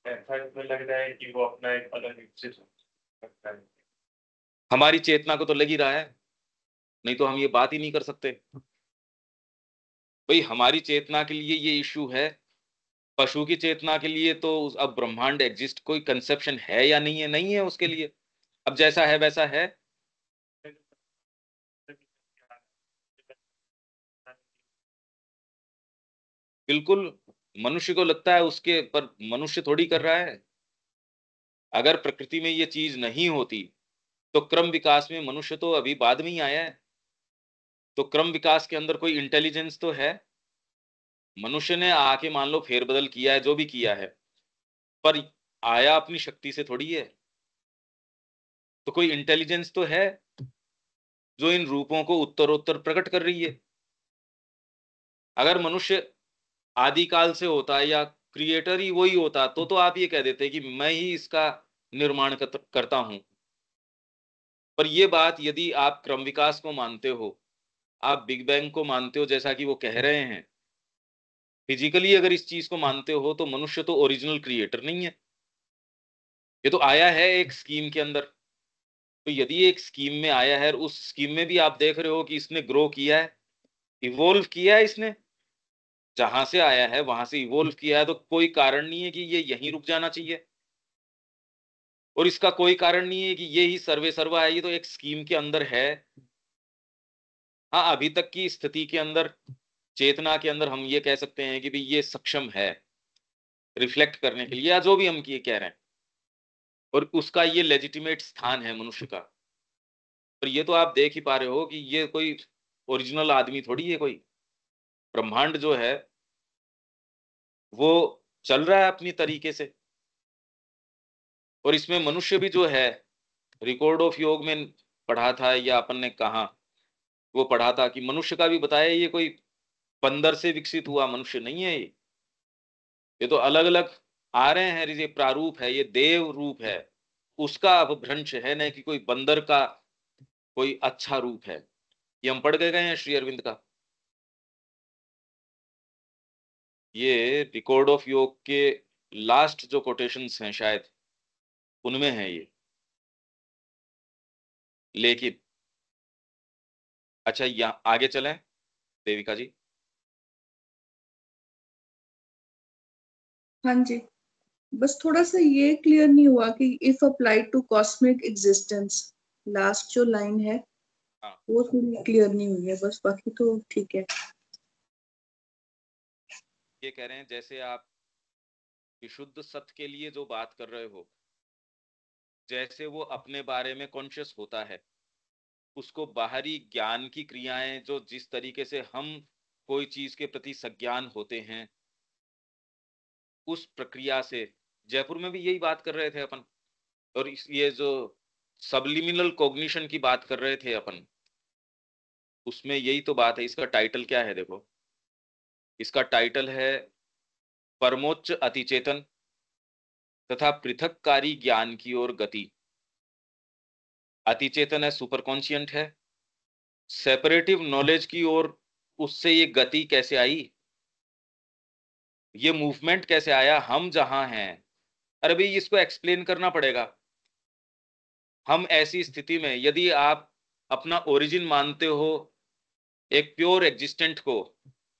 ऐसा इसमें लग रहा है कि वो अपना एक अलग एग्जिस्ट करता है। हमारी चेतना को तो लग ही रहा है, नहीं तो हम ये बात ही नहीं कर सकते। भाई हमारी चेतना के लिए ये इश्यू है, पशु की चेतना के लिए तो अब ब्रह्मांड एग्जिस्ट कोई कंसेप्शन है या नहीं है, नहीं है उसके लिए। अब जैसा है वैसा है। बिल्कुल, मनुष्य को लगता है उसके पर, मनुष्य थोड़ी कर रहा है। अगर प्रकृति में ये चीज नहीं होती तो क्रम विकास में मनुष्य तो अभी बाद में ही आया है। तो क्रम विकास के अंदर कोई इंटेलिजेंस तो है। मनुष्य ने आके मान लो फेरबदल किया है, जो भी किया है, पर आया अपनी शक्ति से थोड़ी है। तो कोई इंटेलिजेंस तो है जो इन रूपों को उत्तरोत्तर प्रकट कर रही है। अगर मनुष्य आदिकाल से होता या क्रिएटर ही वही होता तो आप ये कह देते कि मैं ही इसका निर्माण करता हूं। पर ये बात यदि आप क्रम विकास को मानते हो, आप बिग बैंग को मानते हो जैसा कि वो कह रहे हैं, फिजिकली अगर इस चीज को मानते हो तो मनुष्य तो ओरिजिनल क्रिएटर नहीं है। ये तो आया है एक स्कीम के अंदर। तो यदि एक स्कीम में आया है और उस स्कीम में भी आप देख रहे हो कि इसने ग्रो किया है, इवोल्व किया है, इसने जहां से आया है वहां से इवोल्व किया है, तो कोई कारण नहीं है कि ये यहीं रुक जाना चाहिए। और इसका कोई कारण नहीं है कि ये ही सर्वे सर्वा है, ये तो एक स्कीम के अंदर है। हाँ, अभी तक की स्थिति के अंदर, चेतना के अंदर हम ये कह सकते हैं कि भाई ये सक्षम है रिफ्लेक्ट करने के लिए, या जो भी हम ये कह रहे हैं, और उसका ये लेजिटिमेट स्थान है मनुष्य का। पर ये तो आप देख ही पा रहे हो कि ये कोई ओरिजिनल आदमी थोड़ी है कोई। ब्रह्मांड जो है वो चल रहा है अपनी तरीके से, और इसमें मनुष्य भी जो है, रिकॉर्ड ऑफ योग में पढ़ा था या अपन ने कहा, वो पढ़ा था कि मनुष्य का भी बताया, ये कोई बंदर से विकसित हुआ मनुष्य नहीं है। ये तो अलग अलग आ रहे हैं, ये प्रारूप है, ये देव रूप है, उसका अपभ्रंश है, न कि कोई बंदर का कोई अच्छा रूप है। ये हम पढ़ के गए हैं श्री अरविंद का। ये रिकॉर्ड ऑफ योग के लास्ट जो कोटेशंस हैं शायद उनमें है ये। लेकिन अच्छा, यहाँ आगे चलें देविका जी। हाँ जी, बस थोड़ा सा ये क्लियर नहीं हुआ कि if applied to cosmic existence, last जो लाइन है हाँ, वो थोड़ी क्लियर नहीं हुई है, बस बाकी तो ठीक है। ये कह रहे हैं जैसे आप विशुद्ध सत्य के लिए जो बात कर रहे हो, जैसे वो अपने बारे में कॉन्शियस होता है, उसको बाहरी ज्ञान की क्रियाएं जो जिस तरीके से हम कोई चीज के प्रति सज्ञान होते हैं, उस प्रक्रिया से, जयपुर में भी यही बात कर रहे थे अपन। और ये जो सबलिमिनल कॉग्निशन की बात कर रहे थे अपन, उसमें यही तो बात है। इसका टाइटल क्या है देखो, इसका टाइटल है परमोच्च अतिचेतन तथा पृथककारी ज्ञान की ओर गति। अतिचेतन है, सुपर कॉन्शियंट है, सेपरेटिव नॉलेज की ओर उससे ये गति कैसे आई, ये मूवमेंट कैसे आया, हम जहां हैं। अरे भाई इसको एक्सप्लेन करना पड़ेगा। हम ऐसी स्थिति में, यदि आप अपना ओरिजिन मानते हो, एक प्योर एग्जिस्टेंट को,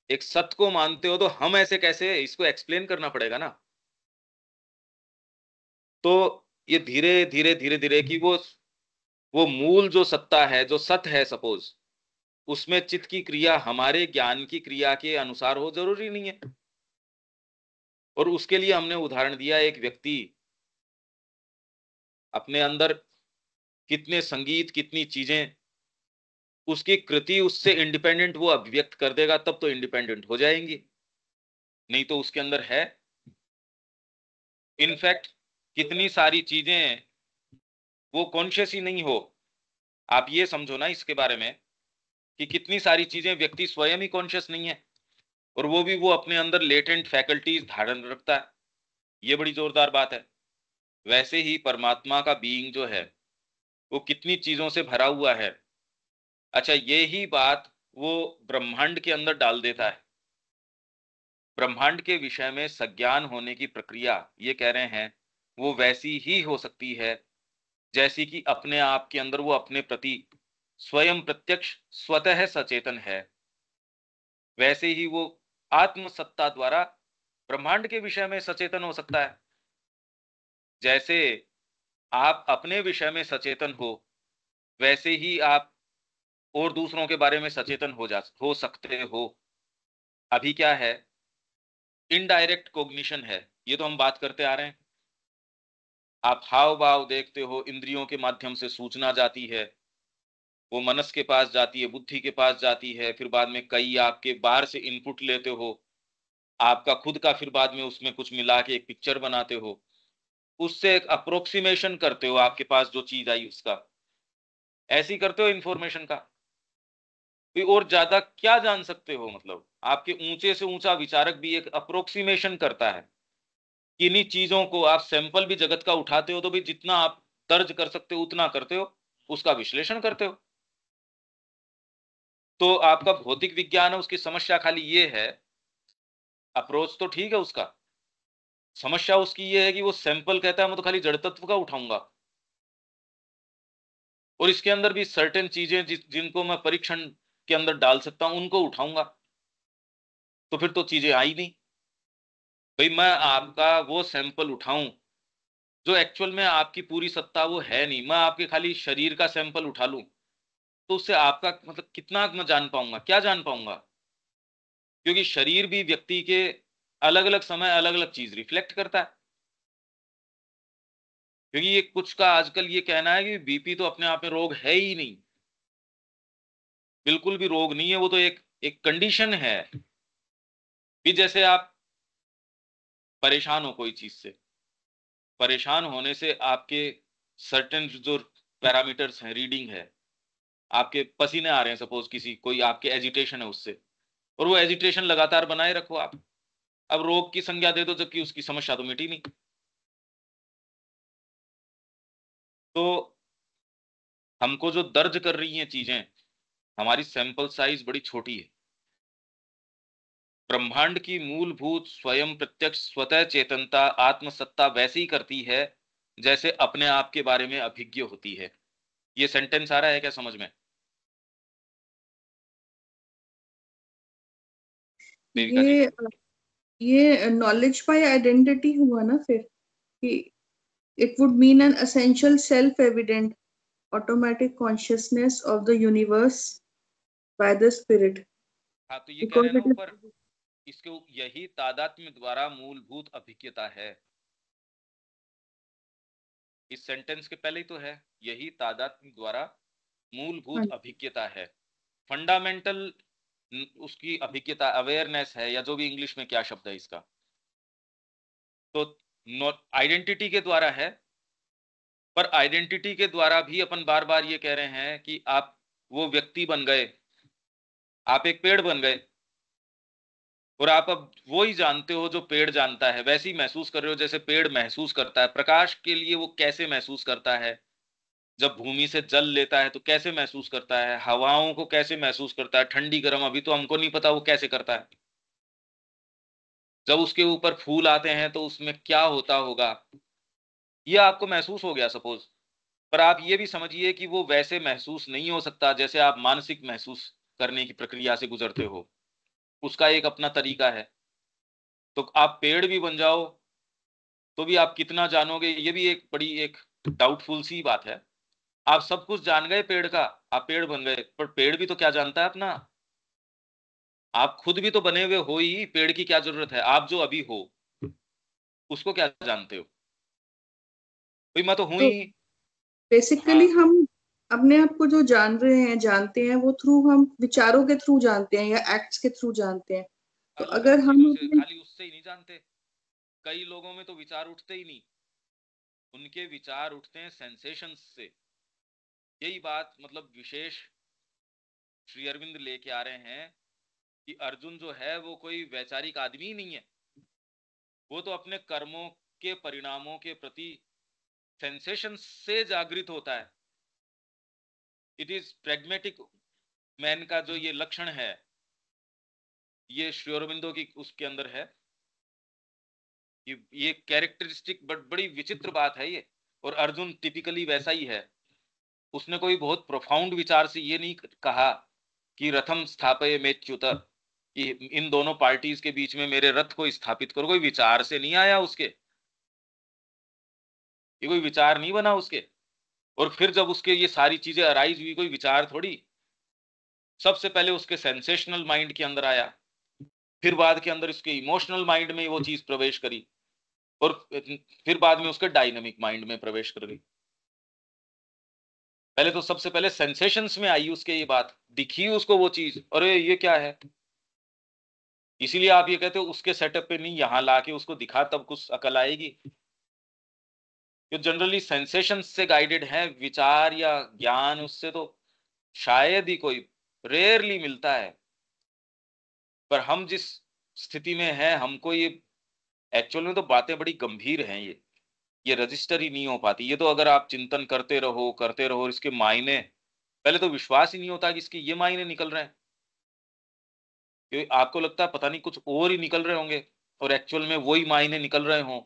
एक सत्य को मानते हो, तो हम ऐसे कैसे, इसको एक्सप्लेन करना पड़ेगा ना। तो ये धीरे धीरे धीरे धीरे कि वो मूल जो सत्ता है, जो सत्य है सपोज, उसमें चित्त की क्रिया हमारे ज्ञान की क्रिया के अनुसार हो, जरूरी नहीं है। और उसके लिए हमने उदाहरण दिया, एक व्यक्ति अपने अंदर कितने संगीत, कितनी चीजें, उसकी कृति उससे इंडिपेंडेंट वो अभिव्यक्त कर देगा, तब तो इंडिपेंडेंट हो जाएंगी, नहीं तो उसके अंदर है। इनफैक्ट कितनी सारी चीजें वो कॉन्शियस ही नहीं हो। आप ये समझो ना इसके बारे में कि कितनी सारी चीजें व्यक्ति स्वयं ही कॉन्शियस नहीं है, और वो भी वो अपने अंदर लेटेंट फैकल्टीज धारण रखता है। ये बड़ी जोरदार बात है। वैसे ही परमात्मा का बीइंग जो है, वो कितनी चीजों से भरा हुआ है। अच्छा, ये ही बात वो ब्रह्मांड के अंदर डाल देता है। ब्रह्मांड के विषय में सज्ञान होने की प्रक्रिया, ये कह रहे हैं, वो वैसी ही हो सकती है जैसी कि अपने आप के अंदर वो अपने प्रति स्वयं प्रत्यक्ष स्वतः सचेतन है। वैसे ही वो आत्म सत्ता द्वारा ब्रह्मांड के विषय में सचेतन हो सकता है। जैसे आप अपने विषय में सचेतन हो, वैसे ही आप और दूसरों के बारे में सचेतन हो सकते हो। अभी क्या है, इनडायरेक्ट कॉग्निशन है, ये तो हम बात करते आ रहे हैं। आप हाव भाव देखते हो, इंद्रियों के माध्यम से सूचना जाती है, वो मनस के पास जाती है, बुद्धि के पास जाती है, फिर बाद में कई आपके बाहर से इनपुट लेते हो, आपका खुद का फिर बाद में उसमें कुछ मिला के एक पिक्चर बनाते हो, उससे एक अप्रोक्सीमेशन करते हो, आपके पास जो चीज आई उसका, ऐसे ही करते हो इंफॉर्मेशन का। कोई और ज्यादा क्या जान सकते हो? मतलब आपके ऊंचे से ऊंचा विचारक भी एक अप्रोक्सीमेशन करता है। किन्हीं चीजों को आप सैंपल भी जगत का उठाते हो तो भी जितना आप दर्ज कर सकते हो उतना करते हो, उसका विश्लेषण करते हो। तो आपका भौतिक विज्ञान है, उसकी समस्या खाली ये है, अप्रोच तो ठीक है उसका, समस्या उसकी ये है कि वो सैंपल कहता है मैं तो खाली जड़ तत्व का उठाऊंगा, और इसके अंदर भी सर्टेन चीजें जिनको मैं परीक्षण के अंदर डाल सकता हूं उनको उठाऊंगा, तो फिर तो चीजें आई नहीं। भाई मैं आपका वो सैंपल उठाऊं जो एक्चुअल में आपकी पूरी सत्ता वो है नहीं, मैं आपके खाली शरीर का सैंपल उठा लूं, तो उससे आपका मतलब कितना मैं जान पाऊंगा, क्या जान पाऊंगा? क्योंकि शरीर भी व्यक्ति के अलग अलग समय अलग अलग चीज रिफ्लेक्ट करता है। क्योंकि ये कुछ का आजकल ये कहना है कि बीपी तो अपने आप में रोग है ही नहीं, बिल्कुल भी रोग नहीं है, वो तो एक एक कंडीशन है। भी जैसे आप परेशान हो कोई चीज से, परेशान होने से आपके सर्टेन जो पैरामीटर्स हैं, रीडिंग है, आपके पसीने आ रहे हैं, सपोज किसी कोई आपके एजिटेशन है उससे, और वो एजिटेशन लगातार बनाए रखो आप, अब रोग की संज्ञा दे दो जबकि उसकी समस्या तो मिटी नहीं। तो हमको जो दर्ज कर रही हैं चीजें, हमारी सैंपल साइज बड़ी छोटी है। ब्रह्मांड की मूलभूत स्वयं प्रत्यक्ष स्वतः चेतनता आत्मसत्ता वैसे ही करती है जैसे अपने आप के बारे में अभिज्ञ होती है। ये सेंटेंस आ रहा है क्या समझ में, देविका जी? ये नॉलेज बाय आइडेंटिटी हुआ ना फिर, कि it would mean an essential self evident automatic consciousness of the universe by the spirit हाँ, तो ये कह रहे because हैं ना it ऊपर, is इसके यही तादात्म्य द्वारा मूलभूत अभिज्ञता है। इस सेंटेंस के पहले ही तो है, यही तादात्म्य द्वारा मूलभूत हाँ, अभिज्ञता है, फंडामेंटल उसकी अभिज्ञता, अवेयरनेस है, या जो भी इंग्लिश में क्या शब्द है इसका। तो आइडेंटिटी के द्वारा है, पर आइडेंटिटी के द्वारा भी अपन बार बार ये कह रहे हैं कि आप वो व्यक्ति बन गए, आप एक पेड़ बन गए, और आप अब वो ही जानते हो जो पेड़ जानता है, वैसे ही महसूस कर रहे हो जैसे पेड़ महसूस करता है। प्रकाश के लिए वो कैसे महसूस करता है, जब भूमि से जल लेता है तो कैसे महसूस करता है, हवाओं को कैसे महसूस करता है, ठंडी गर्म अभी तो हमको नहीं पता वो कैसे करता है, जब उसके ऊपर फूल आते हैं तो उसमें क्या होता होगा, ये आपको महसूस हो गया सपोज। पर आप ये भी समझिए कि वो वैसे महसूस नहीं हो सकता जैसे आप मानसिक महसूस करने की प्रक्रिया से गुजरते हो, उसका एक अपना तरीका है। तो आप पेड़ भी बन जाओ तो भी आप कितना जानोगे, ये भी एक बड़ी एक डाउटफुल सी बात है। आप सब कुछ जान गए पेड़ का, आप पेड़ बन गए, पर पेड़ भी तो क्या जानता है अपना, आप खुद भी तो बने हुए हो ही, पेड़ की क्या जरूरत है, आप जो अभी हो उसको क्या जानते हो? भाई मैं तो हूं तो ही। बेसिकली हाँ, हम अपने आप को जो जान रहे हैं जानते हैं वो थ्रू हम विचारों के थ्रू जानते हैं या एक्ट्स के थ्रू जानते हैं। तो अलग अगर अलग हम चीजों से, अपने खाली उससे ही नहीं जानते। कई लोगों में तो विचार उठते ही नहीं, उनके विचार उठते हैं सेंसेशंस से। यही बात मतलब विशेष श्री अरविंद लेके आ रहे हैं कि अर्जुन जो है वो कोई वैचारिक आदमी ही नहीं है, वो तो अपने कर्मों के परिणामों के प्रति सेंसेशन से जागृत होता है। इट इज प्रैग्मेटिक मैन का जो ये लक्षण है, ये श्री अरबिंदो की उसके अंदर है। ये कैरेक्टरिस्टिक बड़ी विचित्र बात है ये। और अर्जुन टिपिकली वैसा ही है। उसने कोई बहुत प्रोफाउंड विचार से ये नहीं कहा कि रथम स्थापय मेच्युत, कि इन दोनों पार्टीज के बीच में मेरे रथ को स्थापित करो। कोई विचार से नहीं आया उसके, ये कोई विचार नहीं बना उसके। और फिर जब उसके ये सारी चीजें अराइज हुई, कोई विचार थोड़ी, सबसे पहले उसके सेंसेशनल माइंड के अंदर आया, फिर बाद के अंदर उसके इमोशनल माइंड में वो चीज प्रवेश करी, और फिर बाद में उसके डायनामिक माइंड में प्रवेश कर गई। पहले तो सबसे पहले सेंसेशंस में आई उसके ये बात, दिखी उसको वो चीज, अरे ये क्या है। इसीलिए आप ये कहते हो उसके सेटअप पे नहीं, यहां लाके उसको दिखा तब कुछ अकल आएगी। जो जनरली सेंसेशंस से गाइडेड है, विचार या ज्ञान उससे तो शायद ही कोई, रेयरली मिलता है। पर हम जिस स्थिति में है, हमको ये एक्चुअल में तो बातें बड़ी गंभीर हैं, ये रजिस्टर ही नहीं हो पाती। ये तो अगर आप चिंतन करते रहो इसके मायने, पहले तो विश्वास ही नहीं होता कि इसके ये मायने निकल रहे हैं, क्योंकि आपको लगता है पता नहीं कुछ और ही निकल रहे होंगे, और एक्चुअल में वही मायने निकल रहे हों।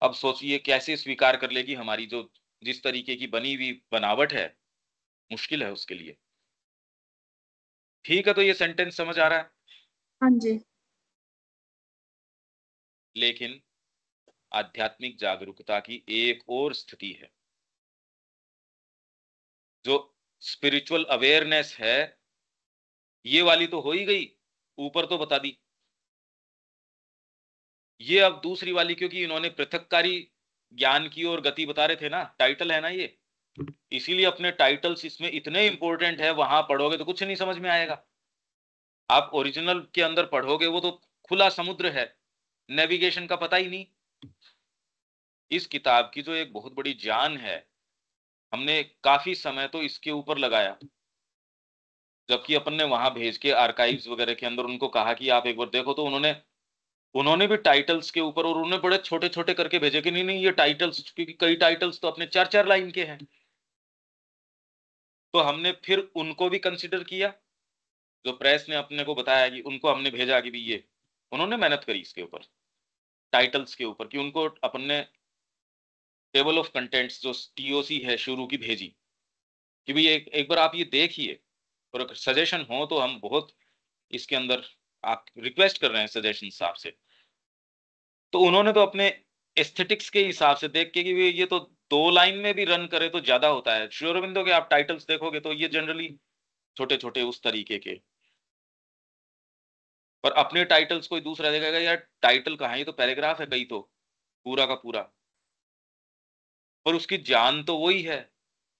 अब सोचिए कैसे स्वीकार कर लेगी हमारी जो जिस तरीके की बनी हुई बनावट है, मुश्किल है उसके लिए। ठीक है, तो ये सेंटेंस समझ आ रहा है। हाँ जी। लेकिन आध्यात्मिक जागरूकता की एक और स्थिति है, जो स्पिरिचुअल अवेयरनेस है। ये वाली तो हो ही गई, ऊपर तो बता दी। ये अब दूसरी वाली, क्योंकि इन्होंने पृथककारी ज्ञान की और गति बता रहे थे ना, टाइटल है ना ये, इसीलिए अपने टाइटल्स इसमें इतने इंपॉर्टेंट है। वहां पढ़ोगे तो कुछ नहीं समझ में आएगा। आप ओरिजिनल के अंदर पढ़ोगे वो तो खुला समुद्र है, नेविगेशन का पता ही नहीं। इस किताब की जो एक बहुत बड़ी जान है, हमने काफी समय तो इसके ऊपर लगाया, जबकि अपन ने वहां भेज के आर्काइव्स वगैरह के अंदर उनको कहा कि आप एक बार देखो, तो उन्होंने भी टाइटल्स के ऊपर, और उन्होंने बड़े छोटे छोटे करके भेजे कि नहीं नहीं ये टाइटल्स, क्योंकि कई टाइटल्स तो अपने 4-4 लाइन के हैं। तो हमने फिर उनको भी कंसिडर किया, जो प्रेस ने अपने को बताया कि उनको हमने भेजा कि भी ये उन्होंने मेहनत करी इसके ऊपर, टाइटल्स के ऊपर, कि उनको अपन ने टेबल ऑफ कंटेंट्स जो टीओसी है शुरू की भेजी, कि भी एक बार आप ये देखिए, और अगर सजेशन हो तो हम बहुत इसके अंदर आप रिक्वेस्ट कर रहे हैं सजेशन आपसे। तो उन्होंने तो अपने एस्थेटिक्स के हिसाब से देख के कि ये तो 2 लाइन में भी रन करे तो ज्यादा होता है। श्री अरबिंदो के आप टाइटल्स देखोगे तो ये जनरली छोटे छोटे उस तरीके के, पर अपने टाइटल्स कोई दूसरा देखेगा यार टाइटल कहाँ है, ये तो पैराग्राफ है कई तो, पूरा का पूरा। पर उसकी जान तो वही है,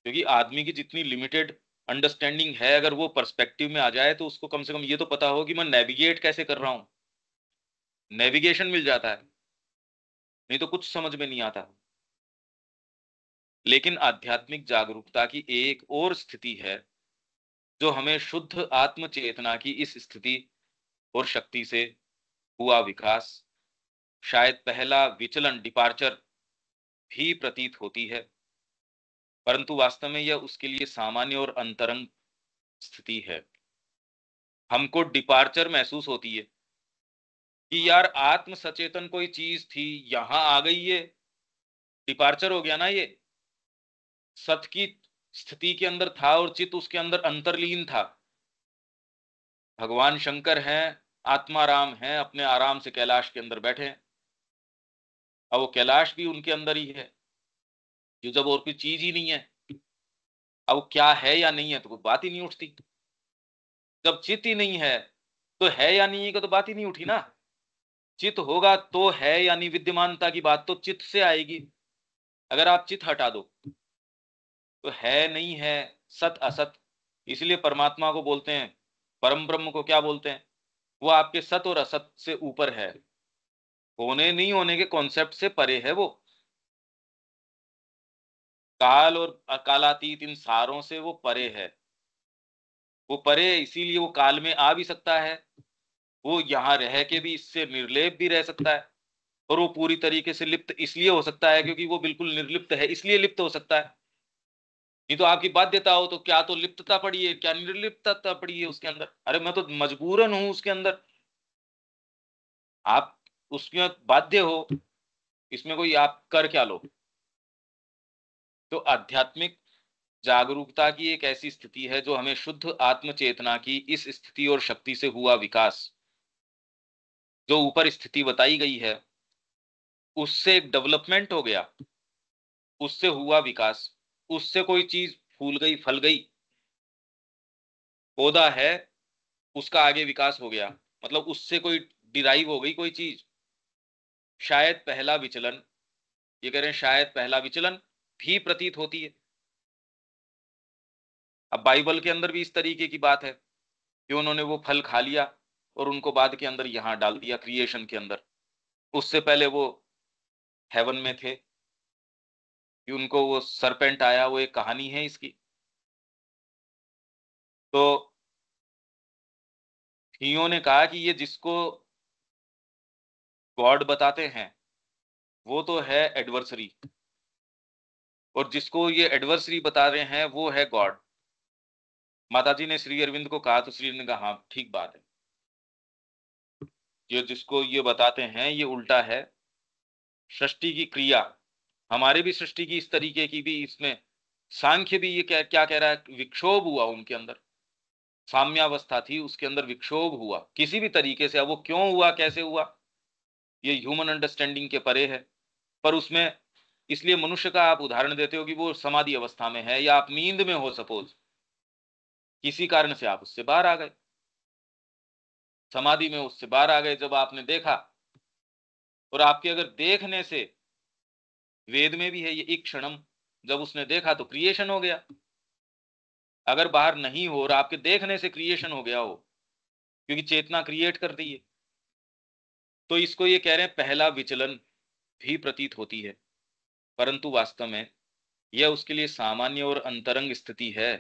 क्योंकि आदमी की जितनी लिमिटेड अंडरस्टैंडिंग है, अगर वो पर्सपेक्टिव में आ जाए तो उसको कम से कम ये तो पता हो कि मैं नेविगेट कैसे कर रहा हूं, नेविगेशन मिल जाता है, नहीं तो कुछ समझ में नहीं आता। लेकिन आध्यात्मिक जागरूकता की एक और स्थिति है, जो हमें शुद्ध आत्म चेतना की इस स्थिति और शक्ति से हुआ विकास, शायद पहला विचलन, डिपार्चर भी प्रतीत होती है, परंतु वास्तव में यह उसके लिए सामान्य और अंतरंग स्थिति है। हमको डिपार्चर महसूस होती है कि यार आत्म सचेतन कोई चीज थी, यहां आ गई, ये डिपार्चर हो गया ना। ये सत की स्थिति के अंदर था और चित्त उसके अंदर अंतर्लीन था। भगवान शंकर हैं, आत्माराम हैं, अपने आराम से कैलाश के अंदर बैठे हैं। अब वो कैलाश भी उनके अंदर ही है, जो जब और कोई चीज ही नहीं है। अब वो क्या है या नहीं है तो कोई बात ही नहीं उठती। जब चित्त ही नहीं है तो है या नहीं है का तो बात ही नहीं उठी ना। चित्त होगा तो है यानी विद्यमानता की बात तो चित्त से आएगी। अगर आप चित्त हटा दो तो है नहीं है, सत असत। इसलिए परमात्मा को बोलते हैं, परम ब्रह्म को क्या बोलते हैं, वो आपके सत और असत से ऊपर है, होने नहीं होने के कॉन्सेप्ट से परे है। वो काल और अकालातीत इन सारों से वो परे है। वो परे है, इसीलिए वो काल में आ भी सकता है, वो यहां रह के भी इससे निर्लेप भी रह सकता है, और वो पूरी तरीके से लिप्त इसलिए हो सकता है क्योंकि वो बिल्कुल निर्लिप्त है, इसलिए लिप्त हो सकता है। नहीं तो आपकी बाध्यता हो तो क्या तो लिप्तता पड़ी है, क्या निर्लिप्तता पड़ी है उसके अंदर। अरे मैं तो मजबूरन हूं उसके अंदर, आप उसके बाध्य हो, इसमें कोई आप कर क्या लो। तो आध्यात्मिक जागरूकता की एक ऐसी स्थिति है जो हमें शुद्ध आत्म चेतना की इस स्थिति और शक्ति से हुआ विकास, जो ऊपर स्थिति बताई गई है, उससे एक डेवलपमेंट हो गया, उससे हुआ विकास, उससे कोई चीज फूल गई फल गई, पौधा है उसका आगे विकास हो गया, मतलब उससे कोई डिराइव हो गई कोई चीज। शायद पहला विचलन, ये कह रहे हैं शायद पहला विचलन भी प्रतीत होती है। अब बाइबल के अंदर भी इस तरीके की बात है कि उन्होंने वो फल खा लिया और उनको बाद के अंदर यहां डाल दिया क्रिएशन के अंदर। उससे पहले वो हेवन में थे कि उनको वो सरपेंट आया, वो एक कहानी है इसकी। तो थियो ने कहा कि ये जिसको गॉड बताते हैं वो तो है एडवर्सरी, और जिसको ये एडवर्सरी बता रहे हैं वो है गॉड। माताजी ने श्री अरविंद को कहा तो श्री अरविंद ने कहा हाँ ठीक बात है, ये जिसको ये बताते हैं ये उल्टा है। सृष्टि की क्रिया, हमारे भी सृष्टि की इस तरीके की भी इसमें सांख्य भी ये क्या कह रहा है, विक्षोभ हुआ उनके अंदर, साम्यावस्था थी उसके अंदर विक्षोभ हुआ किसी भी तरीके से। अब वो क्यों हुआ कैसे हुआ ये ह्यूमन अंडरस्टैंडिंग के परे है, पर उसमें इसलिए मनुष्य का आप उदाहरण देते हो कि वो समाधि अवस्था में है या आप नींद में हो, सपोज किसी कारण से आप उससे बाहर आ गए, समाधि में उससे बाहर आ गए, जब आपने देखा, और आपके अगर देखने से, वेद में भी है ये एक क्षणम, जब उसने देखा तो क्रिएशन हो गया। अगर बाहर नहीं हो और आपके देखने से क्रिएशन हो गया हो, क्योंकि चेतना क्रिएट कर दी है, तो इसको ये कह रहे हैं पहला विचलन भी प्रतीत होती है, परंतु वास्तव में यह उसके लिए सामान्य और अंतरंग स्थिति है।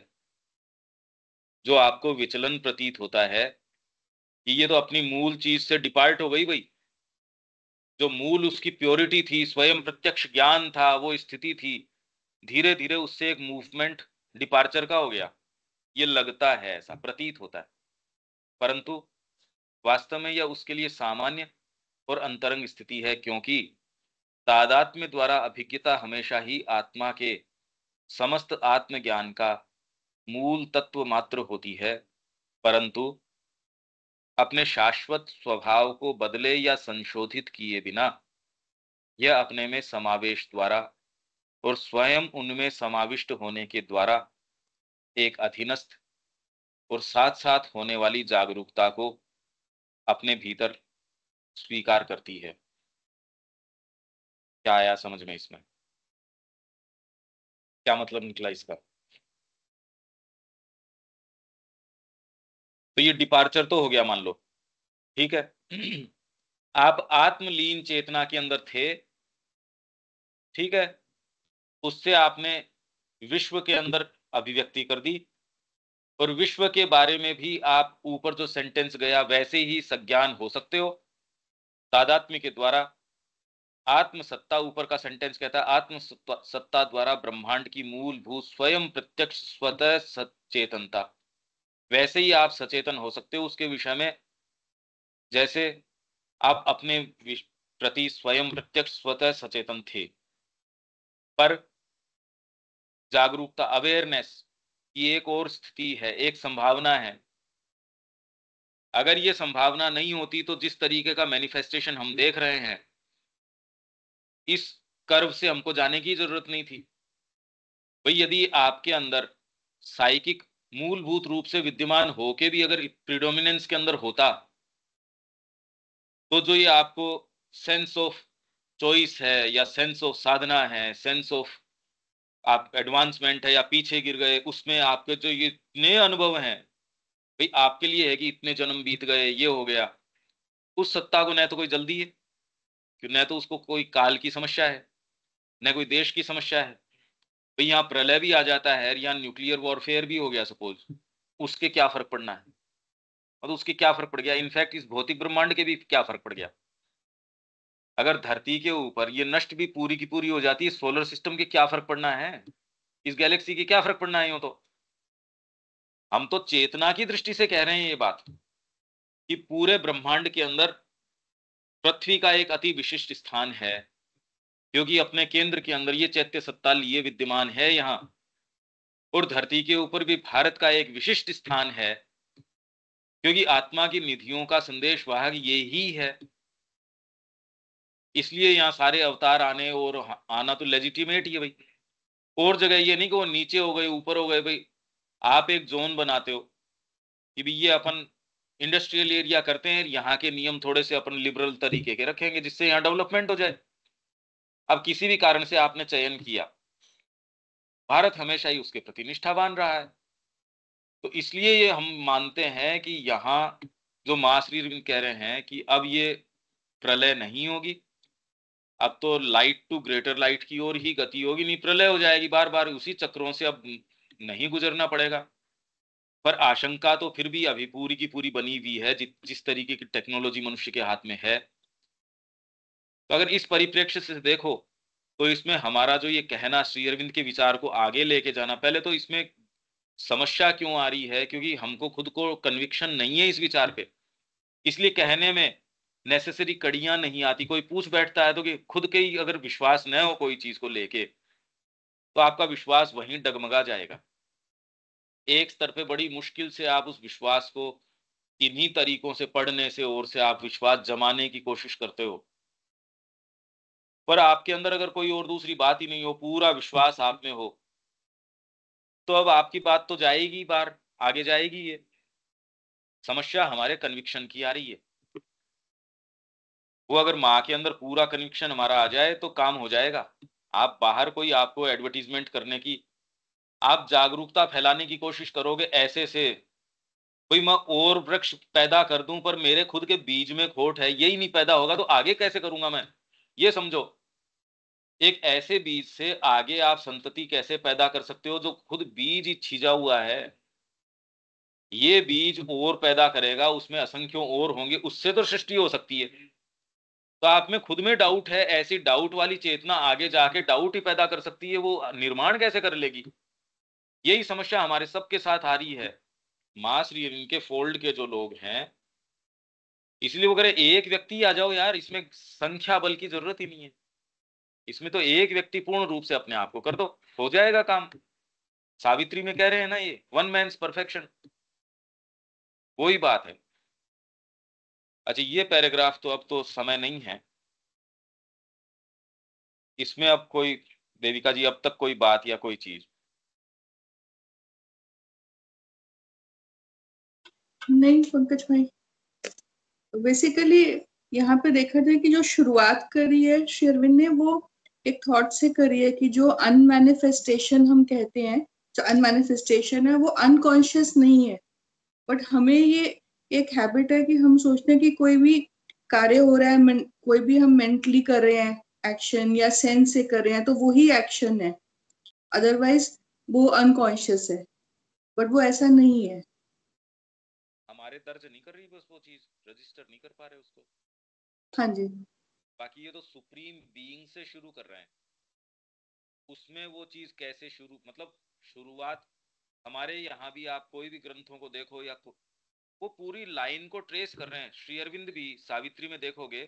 जो आपको विचलन प्रतीत होता है कि ये तो अपनी मूल चीज से डिपार्ट हो गई भाई, जो मूल उसकी प्योरिटी थी, स्वयं प्रत्यक्ष ज्ञान था, वो स्थिति थी, धीरे धीरे उससे एक मूवमेंट डिपार्चर का हो गया। ये लगता है, ऐसा प्रतीत होता है, परंतु वास्तव में यह उसके लिए सामान्य और अंतरंग स्थिति है, क्योंकि तादात्म्य द्वारा अभिज्ञता हमेशा ही आत्मा के समस्त आत्मज्ञान का मूल तत्व मात्र होती है, परंतु अपने शाश्वत स्वभाव को बदले या संशोधित किए बिना यह अपने में समावेश द्वारा और स्वयं उनमें समाविष्ट होने के द्वारा एक अधीनस्थ और साथ साथ होने वाली जागरूकता को अपने भीतर स्वीकार करती है। क्या आया समझ में इसमें, क्या मतलब निकला इसका? तो ये डिपार्चर तो हो गया मान लो, ठीक है। आप आत्मलीन चेतना के अंदर थे, ठीक है, उससे आपने विश्व के अंदर अभिव्यक्ति कर दी, और विश्व के बारे में भी आप ऊपर जो सेंटेंस गया वैसे ही सज्ञान हो सकते हो तादात्म्य के द्वारा। आत्म सत्ता, ऊपर का सेंटेंस कहता है आत्म सत्ता द्वारा ब्रह्मांड की मूलभूत स्वयं प्रत्यक्ष स्वतः सचेतनता, वैसे ही आप सचेतन हो सकते हो उसके विषय में, जैसे आप अपने प्रति स्वयं प्रत्यक्ष स्वतः सचेतन थे। पर जागरूकता, अवेयरनेस की एक और स्थिति है, एक संभावना है। अगर ये संभावना नहीं होती तो जिस तरीके का मैनिफेस्टेशन हम देख रहे हैं, इस कर्व से हमको जाने की जरूरत नहीं थी भाई। यदि आपके अंदर साइकिक मूलभूत रूप से विद्यमान होके भी अगर प्रीडोमिनेंस के अंदर होता, तो जो ये आपको सेंस ऑफ चॉइस है या सेंस ऑफ साधना है, सेंस ऑफ आप एडवांसमेंट है या पीछे गिर गए, उसमें आपके जो ये नए अनुभव हैं भाई, आपके लिए है कि इतने जन्म बीत गए, ये हो गया। उस सत्ता को न तो कोई जल्दी है, कि न तो उसको कोई काल की समस्या है, न कोई देश की समस्या है भाई। यहाँ प्रलय भी आ जाता है, यहाँ न्यूक्लियर वॉरफेयर भी हो गया सपोज, उसके क्या फर्क पड़ना है, मतलब उसके क्या फर्क पड़ गया। इनफैक्ट इस भौतिक ब्रह्मांड के भी क्या फर्क पड़ गया। अगर धरती के ऊपर ये नष्ट भी पूरी की पूरी हो जाती है, सोलर सिस्टम के क्या फर्क पड़ना है। इस गैलेक्सी की क्या फर्क पड़ना है? यूं तो हम तो चेतना की दृष्टि से कह रहे हैं ये बात कि पूरे ब्रह्मांड के अंदर पृथ्वी का एक अति विशिष्ट स्थान है, क्योंकि अपने केंद्र के अंदर ये चैत्य सत्ता लिए विद्यमान है यहाँ, और धरती के ऊपर भी भारत का एक विशिष्ट स्थान है, क्योंकि आत्मा की निधियों का संदेश वाहक ये ही है। इसलिए यहाँ सारे अवतार आने और आना तो लेजिटिमेट ही है भाई। और जगह ये नहीं कि वो नीचे हो गए ऊपर हो गए भाई। आप एक जोन बनाते हो कि भाई ये अपन इंडस्ट्रियल एरिया करते हैं, यहाँ के नियम थोड़े से अपन लिबरल तरीके के रखेंगे जिससे यहाँ डेवलपमेंट हो जाए। अब किसी भी कारण से आपने चयन किया, भारत हमेशा ही उसके प्रति निष्ठावान रहा है, तो इसलिए ये हम मानते हैं कि यहाँ जो मां श्री अरविंद कह रहे हैं कि अब ये प्रलय नहीं होगी, अब तो लाइट टू ग्रेटर लाइट की ओर ही गति होगी, नहीं प्रलय हो जाएगी, बार बार उसी चक्रों से अब नहीं गुजरना पड़ेगा। पर आशंका तो फिर भी अभी पूरी की पूरी बनी हुई है, जिस तरीके की टेक्नोलॉजी मनुष्य के हाथ में है। तो अगर इस परिप्रेक्ष्य से देखो तो इसमें हमारा जो ये कहना श्री अरविंद के विचार को आगे लेके जाना, पहले तो इसमें समस्या क्यों आ रही है, क्योंकि हमको खुद को कन्विक्शन नहीं है इस विचार पे, इसलिए कहने में नेसेसरी कड़ियां नहीं आती। कोई पूछ बैठता है तो कि खुद के ही अगर विश्वास न हो कोई चीज को लेके तो आपका विश्वास वहीं डगमगा जाएगा। एक स्तर पे बड़ी मुश्किल से आप उस विश्वास को इन्हीं तरीकों से पढ़ने से और से आप विश्वास जमाने की कोशिश करते हो, पर आपके अंदर अगर कोई और दूसरी बात ही नहीं हो, पूरा विश्वास आप में हो, तो अब आपकी बात तो जाएगी बाहर, आगे जाएगी। ये समस्या हमारे कन्विक्शन की आ रही है। वो अगर माँ के अंदर पूरा कन्विक्शन हमारा आ जाए तो काम हो जाएगा। आप बाहर कोई आपको एडवर्टीजमेंट करने की, आप जागरूकता फैलाने की कोशिश करोगे ऐसे से भाई मैं और वृक्ष पैदा कर दूं पर मेरे खुद के बीज में खोट है, यही नहीं पैदा होगा तो आगे कैसे करूंगा मैं? ये समझो, एक ऐसे बीज से आगे आप संतति कैसे पैदा कर सकते हो जो खुद बीज ही छिजा हुआ है। ये बीज और पैदा करेगा, उसमें असंख्यों और होंगे, उससे तो सृष्टि हो सकती है। तो आप में खुद में डाउट है, ऐसी डाउट वाली चेतना आगे जाके डाउट ही पैदा कर सकती है, वो निर्माण कैसे कर लेगी? यही समस्या हमारे सबके साथ आ रही है। मां श्री अरविंद के फोल्ड के जो लोग हैं, इसलिए वो कह रहे एक व्यक्ति आ जाओ यार, इसमें संख्या बल की जरूरत ही नहीं है, इसमें तो एक व्यक्ति पूर्ण रूप से अपने आप को कर दो, हो जाएगा काम। सावित्री में कह रहे हैं ना ये वन मैन्स परफेक्शन, वही बात है। अच्छा ये पैराग्राफ तो अब तो समय नहीं है इसमें, अब कोई देविका जी अब तक कोई बात या कोई चीज? नहीं पंकज भाई, बेसिकली यहाँ पे देखा जाए कि जो शुरुआत करी है श्री अरविंद ने, वो एक थॉट से करी है कि जो अनमैनिफेस्टेशन हम कहते हैं, जो अनमैनिफेस्टेशन है वो अनकॉन्शियस नहीं है, बट हमें ये एक हैबिट है कि हम सोचते हैं कि कोई भी कार्य हो रहा है, कोई भी हम मेंटली कर रहे हैं एक्शन या सेंस से कर रहे हैं तो वो ही एक्शन है, अदरवाइज वो अनकॉन्शियस है, बट वो ऐसा नहीं है। हमारे दर्ज नहीं कर रही बस वो चीज, रजिस्टर नहीं कर पा रहे उसको। हाँ जी। बाकी ये तो सुप्रीम बीइंग से शुरू कर रहे हैं, उसमें वो चीज कैसे शुरू, मतलब शुरुआत हमारे यहाँ भी आप कोई भी ग्रंथों को देखो या वो पूरी लाइन को ट्रेस कर रहे हैं। श्री अरविंद भी सावित्री में देखोगे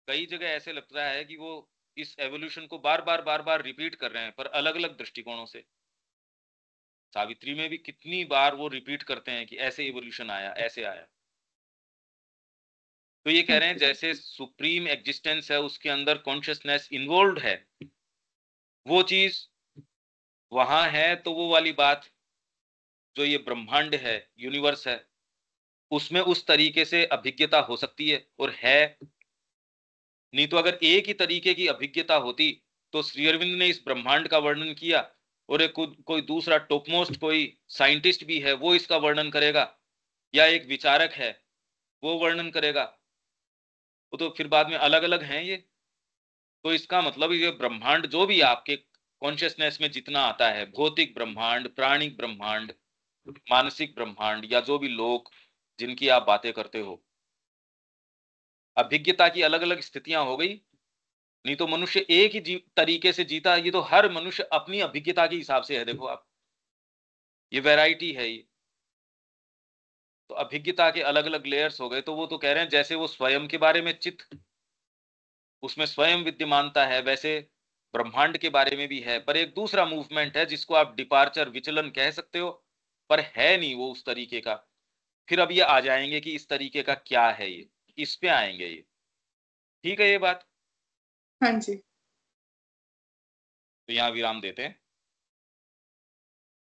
कई जगह ऐसे लगता है कि वो इस एवोल्यूशन को बार बार रिपीट कर रहे हैं, पर अलग अलग दृष्टिकोणों से। सावित्री में भी कितनी बार वो रिपीट करते हैं कि ऐसे इवोल्यूशन आया, ऐसे आया। तो ये कह रहे हैं जैसे सुप्रीम एग्जिस्टेंस है उसके अंदर कॉन्शियसनेस इन्वॉल्व है, वो चीज वहां है, तो वो वाली बात जो ये ब्रह्मांड है, यूनिवर्स है, उसमें उस तरीके से अभिज्ञता हो सकती है और है। नहीं तो अगर एक ही तरीके की अभिज्ञता होती तो श्री अरविंद ने इस ब्रह्मांड का वर्णन किया और एक कोई दूसरा टॉपमोस्ट कोई साइंटिस्ट भी है वो इसका वर्णन करेगा, या एक विचारक है वो वर्णन करेगा, वो तो फिर बाद में अलग अलग हैं ये। तो इसका मतलब ये ब्रह्मांड जो भी आपके कॉन्शियसनेस में जितना आता है, भौतिक ब्रह्मांड, प्राणिक ब्रह्मांड, मानसिक ब्रह्मांड, या जो भी लोक जिनकी आप बातें करते हो, अभिज्ञता की अलग अलग स्थितियां हो गई, नहीं तो मनुष्य एक ही तरीके से जीता, ये तो हर मनुष्य अपनी अभिज्ञता के हिसाब से है। देखो आप, ये वैरायटी है ये। तो अभिज्ञता के अलग अलग लेयर्स हो गए। तो वो तो कह रहे हैं जैसे वो स्वयं के बारे में चित, उसमें स्वयं विद्यमानता है, वैसे ब्रह्मांड के बारे में भी है, पर एक दूसरा मूवमेंट है जिसको आप डिपार्चर, विचलन कह सकते हो, पर है नहीं वो उस तरीके का। फिर अब ये आ जाएंगे कि इस तरीके का क्या है, ये इस पे आएंगे ये। ठीक है ये बात। हाँ जी। तो यहाँ विराम देते हैं,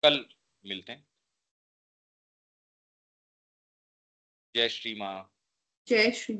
कल मिलते हैं। जय श्री माँ। जय श्री